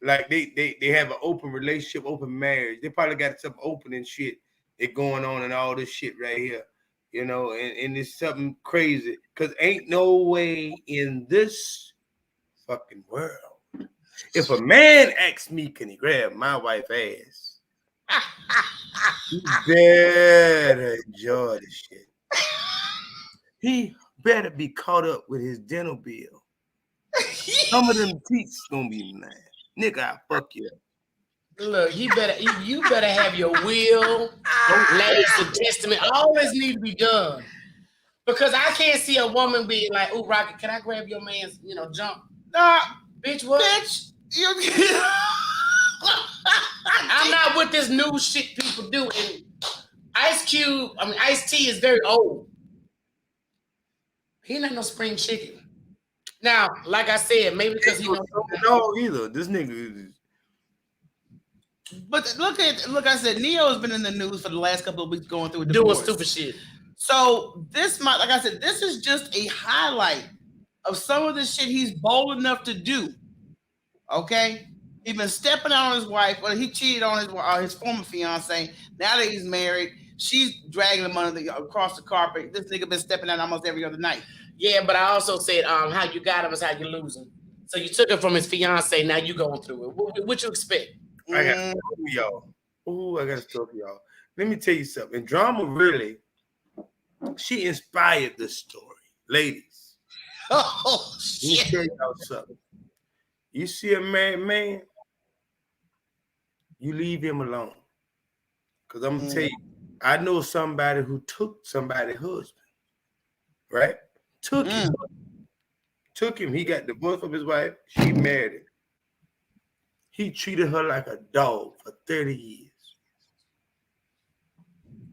Like they have an open relationship, open marriage. They probably got something open and shit. They going on and all this shit right here. You know, and it's something crazy. Because ain't no way in this fucking world. If a man asks me, can he grab my wife's ass? He better enjoy this shit. He better be caught up with his dental bill. Some of them teeth gonna be mad. Nigga, I fuck you. Look, you better have your will, last testament. All this need to be done. Because I can't see a woman being like, "Oh, Rocket, can I grab your man's, jump?" Nah, bitch, what? Bitch, I'm not with this new shit people do. And Ice-T is very old. He not no spring chicken. Now, like I said, maybe because he don't know either. This nigga is. But look, I said, Neo has been in the news for the last couple of weeks going through a divorce. Doing stupid shit. So like I said, this is just a highlight of some of the shit he's bold enough to do. Okay, he's been stepping out on his wife. Well, he cheated on his former fiance. Now that he's married, she's dragging him across the carpet. This nigga been stepping out almost every other night. Yeah, but I also said, how you got him is how you lose him. So you took it from his fiance. Now you going through it. What you expect? I got a story for y'all. Ooh, I got a story for y'all. Let me tell you something. Drama really, she inspired this story, ladies. Oh shit! Let me tell y'all something. You see a married man, you leave him alone. Because I'm going to tell you, I know somebody who took somebody's husband, right? Took him. He got divorced from his wife. She married him. He treated her like a dog for 30 years.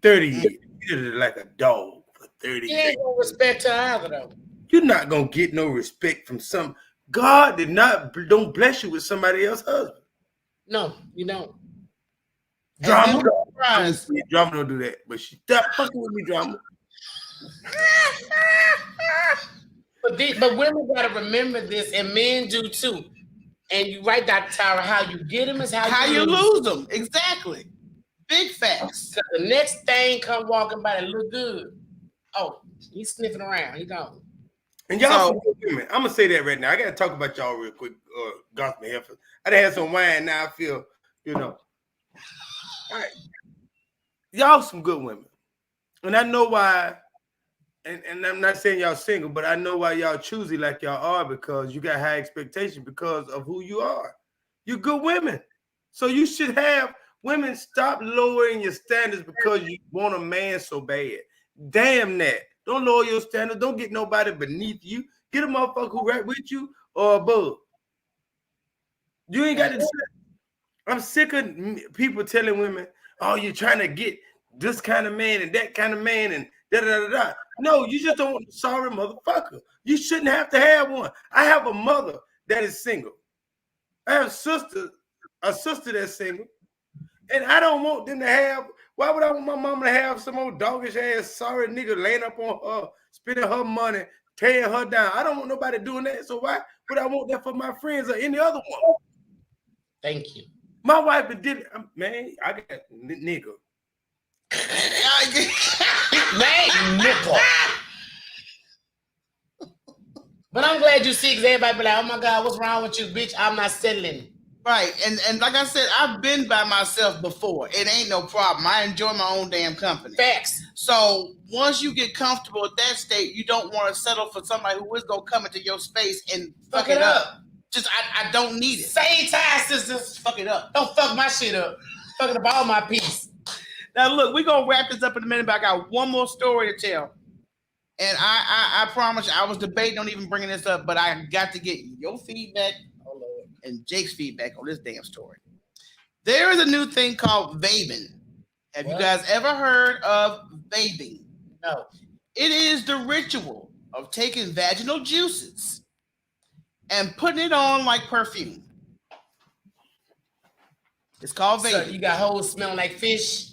30 years. He treated her like a dog for 30 years. He ain't gonna respect her either, though. You're not going to get no respect from some... God don't bless you with somebody else's husband. No, you don't. Drama. Drama don't do that. But she stopped fucking with me, Drama. But women gotta remember this, and men do too. And you right, Dr. Tyra, how you get them is how you lose them. Exactly. Big facts. Because the next thing come walking by that look good. Oh, he's sniffing around. He gone. And y'all, I'm gonna say that right now. I gotta talk about y'all real quick. Gospel heifers. I done had some wine. Now I feel, All right, y'all some good women, and I know why. And I'm not saying y'all single, but I know why y'all choosy like y'all are, because you got high expectations because of who you are. You're good women, so you should have women stop lowering your standards because you want a man so bad. Damn that. Don't lower your standards. Don't get nobody beneath you. Get a motherfucker who right with you or above. You ain't got to. I'm sick of people telling women, "Oh, you're trying to get this kind of man and that kind of man and da da da da." No, you just don't want a sorry motherfucker. You shouldn't have to have one. I have a mother that is single. I have a sister that's single, and I don't want them to have. Why would I want my mama to have some old doggish ass sorry nigga laying up on her, spending her money, tearing her down? I don't want nobody doing that. So why would I want that for my friends or any other one? Thank you. My wife did it. Man, I got nigga. Man, nipple. But I'm glad you see, because everybody be like, oh my God, what's wrong with you, bitch? I'm not settling. Right, and like I said, I've been by myself before. It ain't no problem. I enjoy my own damn company. Facts. So once you get comfortable at that state, you don't want to settle for somebody who is gonna come into your space and fuck it up. Just I don't need it. Same time, sisters. Fuck it up. Don't fuck my shit up. Fucking up all my peace. Now look, we're gonna wrap this up in a minute, but I got one more story to tell. And I promise you, I was debating on even bringing this up, but I got to get your feedback and Jake's feedback on this damn story. There is a new thing called vaping. Have you guys ever heard of vaping? No. It is the ritual of taking vaginal juices and putting it on like perfume. It's called vaping. So you got hoes smelling like fish,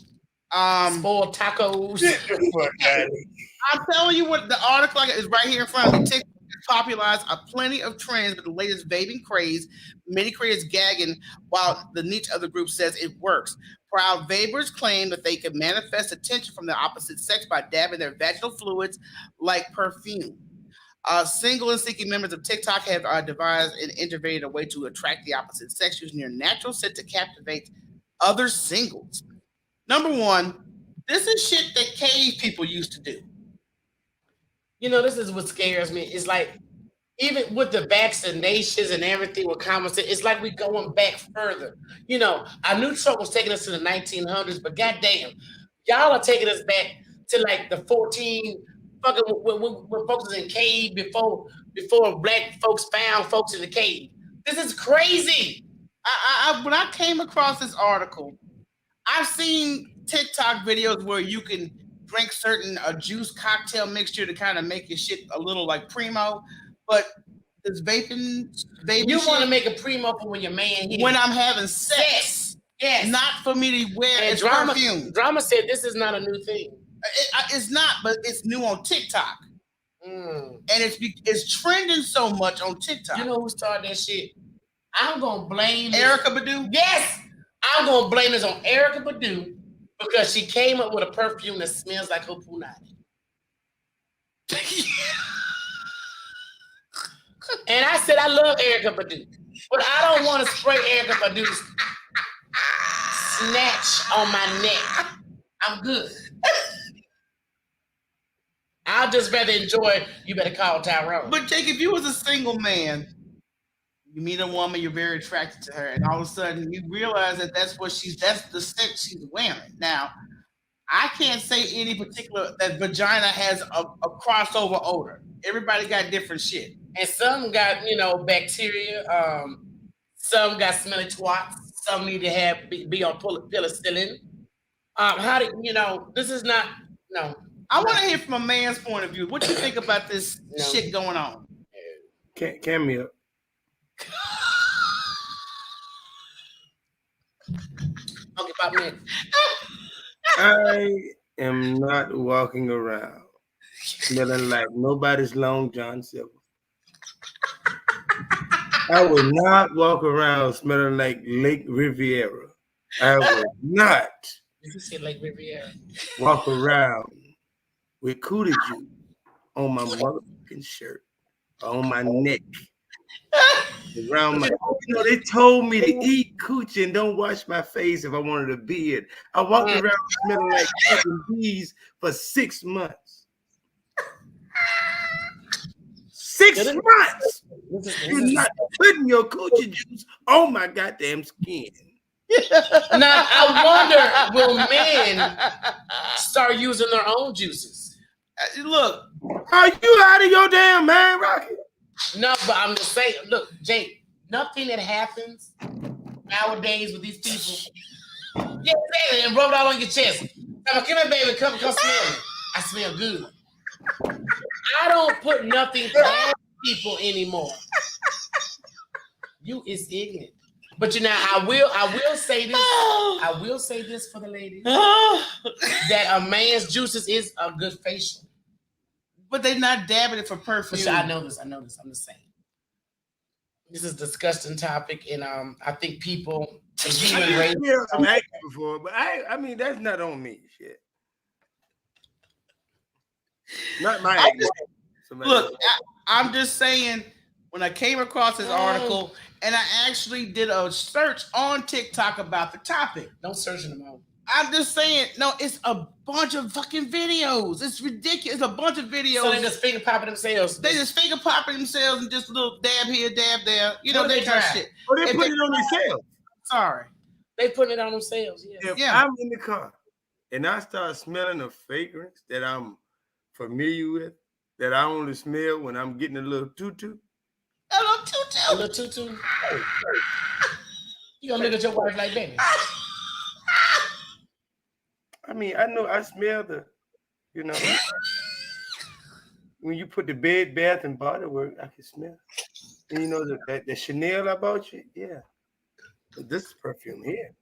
spoiled tacos. I'm telling you what the article is right here in front of me. TikTok popularized plenty of trends with the latest vaping craze. Many creators gagging, while the niche of the group says it works. Proud vapers claim that they can manifest attention from the opposite sex by dabbing their vaginal fluids like perfume. Single and seeking members of TikTok have devised and innovated a way to attract the opposite sex using their natural scent to captivate other singles. Number one, this is shit that cave people used to do. You know, this is what scares me. It's like, even with the vaccinations and everything with common sense, it's like we going back further. You know, I knew Trump was taking us to the 1900s, but goddamn, y'all are taking us back to like the 14 fucking when folks was in cave before black folks found folks in the cave. This is crazy. When I came across this article, I've seen TikTok videos where you can drink certain juice cocktail mixture to kind of make your shit a little like primo, but this vaping you want to make a primo for when your man here. When I'm having sex, yes, not for me to wear as perfume. Drama said this is not a new thing. It's not, but it's new on TikTok, and it's trending so much on TikTok. You know who started that shit? I'm gonna blame Erykah Badu. Yes, I'm gonna blame this on Erykah Badu. Because she came up with a perfume that smells like her punani. And I said, I love Erykah Badu. But I don't want to spray Erykah Badu's snatch on my neck. I'm good. I'll just rather enjoy, you better call Tyrone. But Jake, if you was a single man, you meet a woman, you're very attracted to her, and all of a sudden you realize that that's the scent she's wearing. Now, I can't say any particular that vagina has a crossover odor. Everybody got different shit. And some got, bacteria. Some got smelly twats. Some need to be on penicillin. How do this is not I want to hear from a man's point of view. What do you think about this shit going on? Cameo. Okay, 5 minutes. I am not walking around smelling like nobody's Long John Silver. I would not walk around smelling like Lake Riviera. I would not You said Lake Riviera. walk around with cootie juice on my motherfucking shirt, on my neck. Around my, they told me to eat coochie and don't wash my face if I wanted a beard. I walked around smelling like fucking bees for 6 months. 6 months. You're not putting your coochie juice on my goddamn skin. Now I wonder, will men start using their own juices? Look, are you out of your damn mind, Rocky? No, but I'm just saying, look, Jake, nothing that happens nowadays with these people, yeah, exactly, and rub it all on your chest. Come here, baby, come smell me. I smell good. I don't put nothing past people anymore. You is ignorant. But I will say this. I will say this for the ladies. That a man's juices is a good facial. But they're not dabbing it for perfume. I know this. I'm just saying. This is a disgusting topic, and I think people. I've been before, but I mean that's not on me. Shit. Not my ex. Look, I'm just saying, when I came across this article, and I actually did a search on TikTok about the topic. Don't search them out. I'm just saying, no, it's a bunch of fucking videos. It's ridiculous. It's a bunch of videos. So they just finger popping themselves. They just finger popping themselves and just a little dab here, dab there. You know, They they kind of try. shit. Oh, they put it on themselves. Sorry. They putting it on themselves. Yeah. If I'm in the car and I start smelling a fragrance that I'm familiar with, that I only smell when I'm getting a little tutu. A little tutu. A little tutu. You gonna look at your wife like baby? I mean, I know I smell the, you know, when you put the Bed Bath and Body Works, I can smell. And you know the Chanel I bought you, yeah. But this perfume here.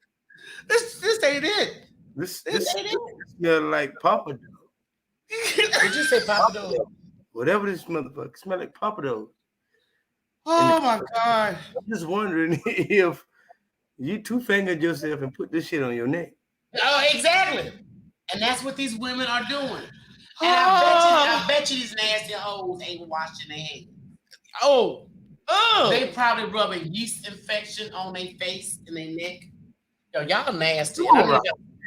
This ain't it. This ain't it. Smell like Papa Dog. Did you say Papa Dog? Whatever this motherfucker smell like Papa Dog. Oh my God. I'm just wondering if you two-fingered yourself and put this shit on your neck. Oh, exactly. And that's what these women are doing. And I bet you these nasty hoes ain't washing their hands. Oh. They probably rubbing yeast infection on their face and their neck. Yo, y'all nasty.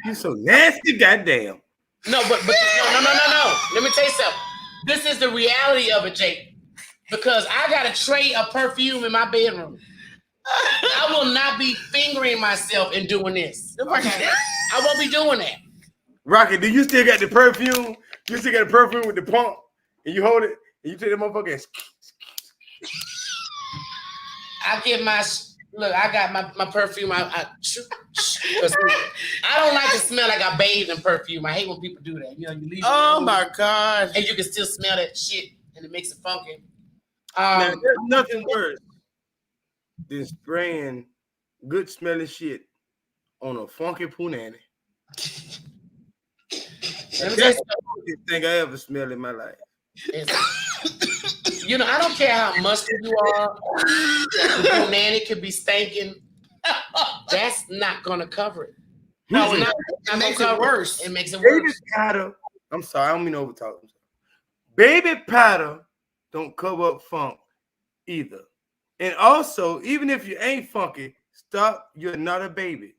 You so nasty, goddamn. No, but no. Let me tell you something. This is the reality of it, Jake. Because I got a tray of perfume in my bedroom. I will not be fingering myself and doing this. Okay? I won't be doing that. Rocky, do you still got the perfume? You still got the perfume with the pump? And you hold it and you take the motherfucker and I get my look. I got my perfume. I don't like to smell like I bathed in perfume. I hate when people do that. You know, you leave. Oh my God! And you can still smell that shit, and it makes it funky. now, there's nothing worse than spraying good smelling shit on a funky punani. That's the funkiest thing I ever smelled in my life. You know, I don't care how musty you are. The nanny could be stinking. That's not gonna cover it. No, it makes it worse. It makes it Baby worse. powder. I'm sorry, I don't mean to overtalk. Baby powder don't cover up funk either. And also, even if you ain't funky, stop. You're not a baby.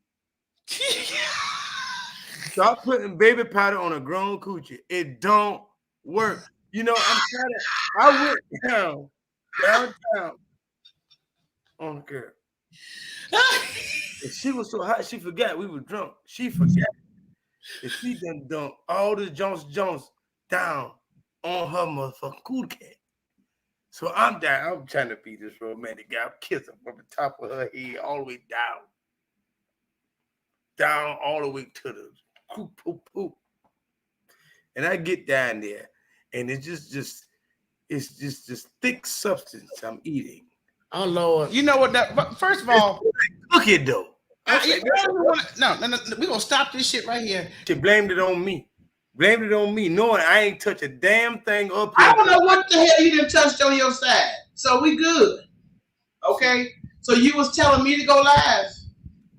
Stop putting baby powder on a grown coochie. It don't work. You know, I went downtown on a girl. And she was so hot, she forgot we were drunk. She forgot. And she done dumped all the Jones down on her motherfucking cool cat. So I'm down. I'm trying to be this romantic guy. I'm kissing from the top of her head all the way down. Down all the way to the poop. And I get down there. And it's just thick substance I'm eating. Oh Lord! You know what? That first of all, cookie dough. No, we're gonna stop this shit right here. She blamed it on me. Blamed it on me, knowing I ain't touch a damn thing up here. I don't know what the hell you didn't touch on your side. So we good. Okay. So you was telling me to go live.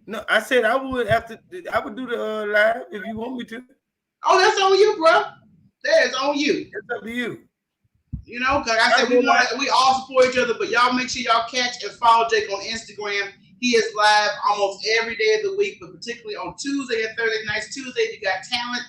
No, I said I would do the live if you want me to. Oh, that's on you, bro. That is on you. It's up to you. You know, because I said we all support each other, but y'all make sure y'all catch and follow Jake on Instagram. He is live almost every day of the week, but particularly on Tuesday and Thursday nights. Tuesday, you got talent.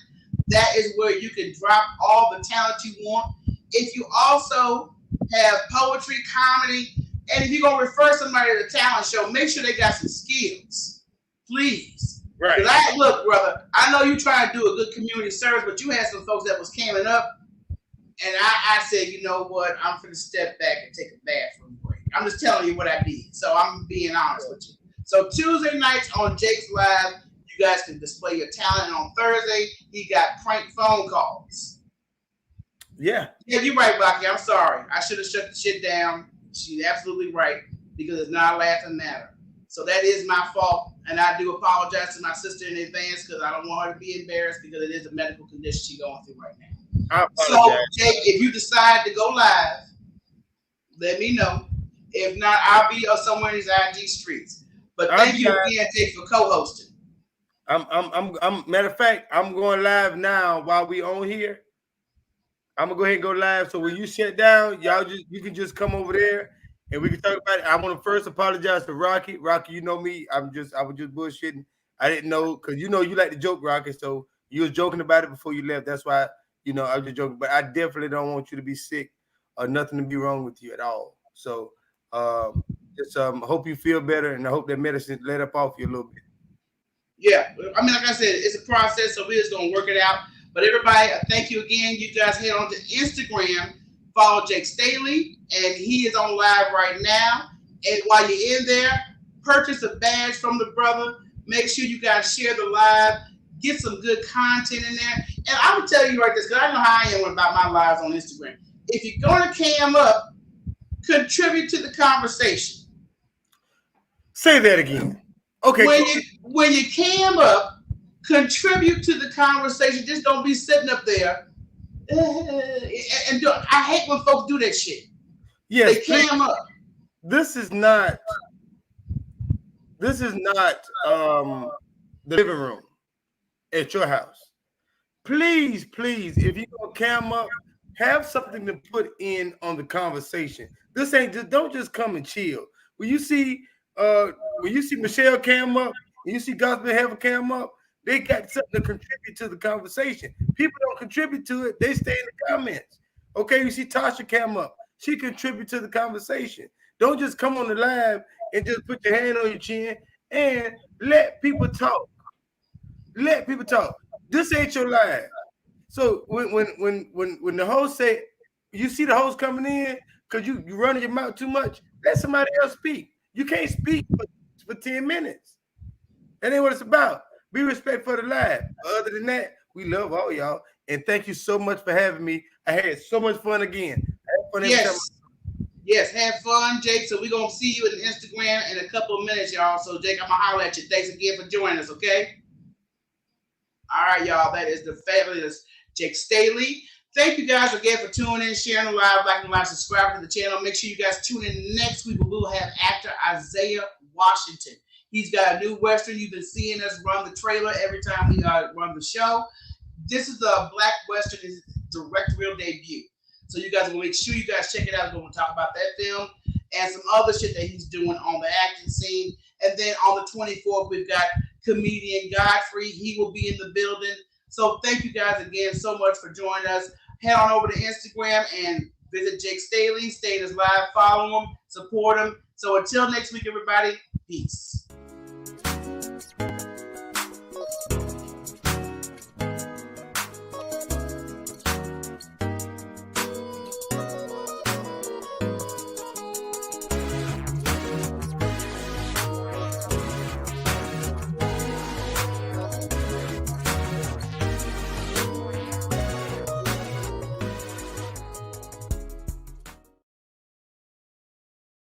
That is where you can drop all the talent you want. If you also have poetry, comedy, and if you're going to refer somebody to the talent show, make sure they got some skills. Please. Right. Look, brother, I know you trying to do a good community service, but you had some folks that was coming up, and I said, you know what, I'm going to step back and take a bathroom break. I'm just telling you what I did, so I'm being honest with you. So Tuesday nights on Jake's Live, you guys can display your talent. And on Thursday, he got prank phone calls. Yeah. Yeah, you're right, Baki. I'm sorry. I should have shut the shit down. She's absolutely right, because it's not a laughing matter. So that is my fault, and I do apologize to my sister in advance because I don't want her to be embarrassed because it is a medical condition she's going through right now. So, Jake, if you decide to go live, let me know. If not, I'll be somewhere in these IG streets. But thank you again, Jake, for co-hosting. I'm matter of fact, I'm going live now while we on here. I'm gonna go ahead and go live. So when you shut down, you can just come over there and we can talk about it. I want to first apologize to Rocky. Rocky, you know me. I was just bullshitting. I didn't know because you like to joke, Rocky. So you was joking about it before you left. That's why I was just joking. But I definitely don't want you to be sick or nothing to be wrong with you at all. So just hope you feel better, and I hope that medicine let up off you a little bit. Yeah, I mean, like I said, it's a process, so we're just gonna work it out. But everybody, thank you again. You guys head on to Instagram, follow Jake Staley, and he is on live right now. And while you're in there, purchase a badge from the brother. Make sure you guys share the live. Get some good content in there. And I would tell you right this, because I know how I am about my lives on Instagram. If you're gonna cam up, contribute to the conversation. Say that again. Okay. When you cam up, contribute to the conversation. Just don't be sitting up there. I hate when folks do that shit. Yes, they cam up. This is not the living room at your house. Please, if you're gonna cam up, have something to put in on the conversation. This ain't just don't just come and chill. When you see Michelle cam up, and you see Gospel have a cam up, they got something to contribute to the conversation. People don't contribute to it, they stay in the comments. Okay, you see Tasha cam up, she contribute to the conversation. Don't just come on the live and just put your hand on your chin and let people talk. Let people talk. This ain't your live. So when the host say, you see the host coming in because you running your mouth too much, let somebody else speak. You can't speak for 10 minutes. That ain't what it's about. Be respectful for the live. Other than that, we love all y'all. And thank you so much for having me. I had so much fun again. Yes, have fun, Jake. So we're going to see you on Instagram in a couple of minutes, y'all. So, Jake, I'm going to holler at you. Thanks again for joining us, okay? All right, y'all. That is the fabulous Jake Staley. Thank you guys again for tuning in, sharing the live, liking the live, subscribing to the channel. Make sure you guys tune in next week. We will have actor Isaiah Washington. He's got a new Western. You've been seeing us run the trailer every time we run the show. This is a Black Western, his directorial debut. So you guys will make sure you guys check it out. We're going to talk about that film and some other shit that he's doing on the acting scene. And then on the 24th, we've got comedian Godfrey. He will be in the building. So thank you guys again so much for joining us. Head on over to Instagram and visit Jake Staley. Stay in his live. Follow him. Support him. So until next week, everybody, peace.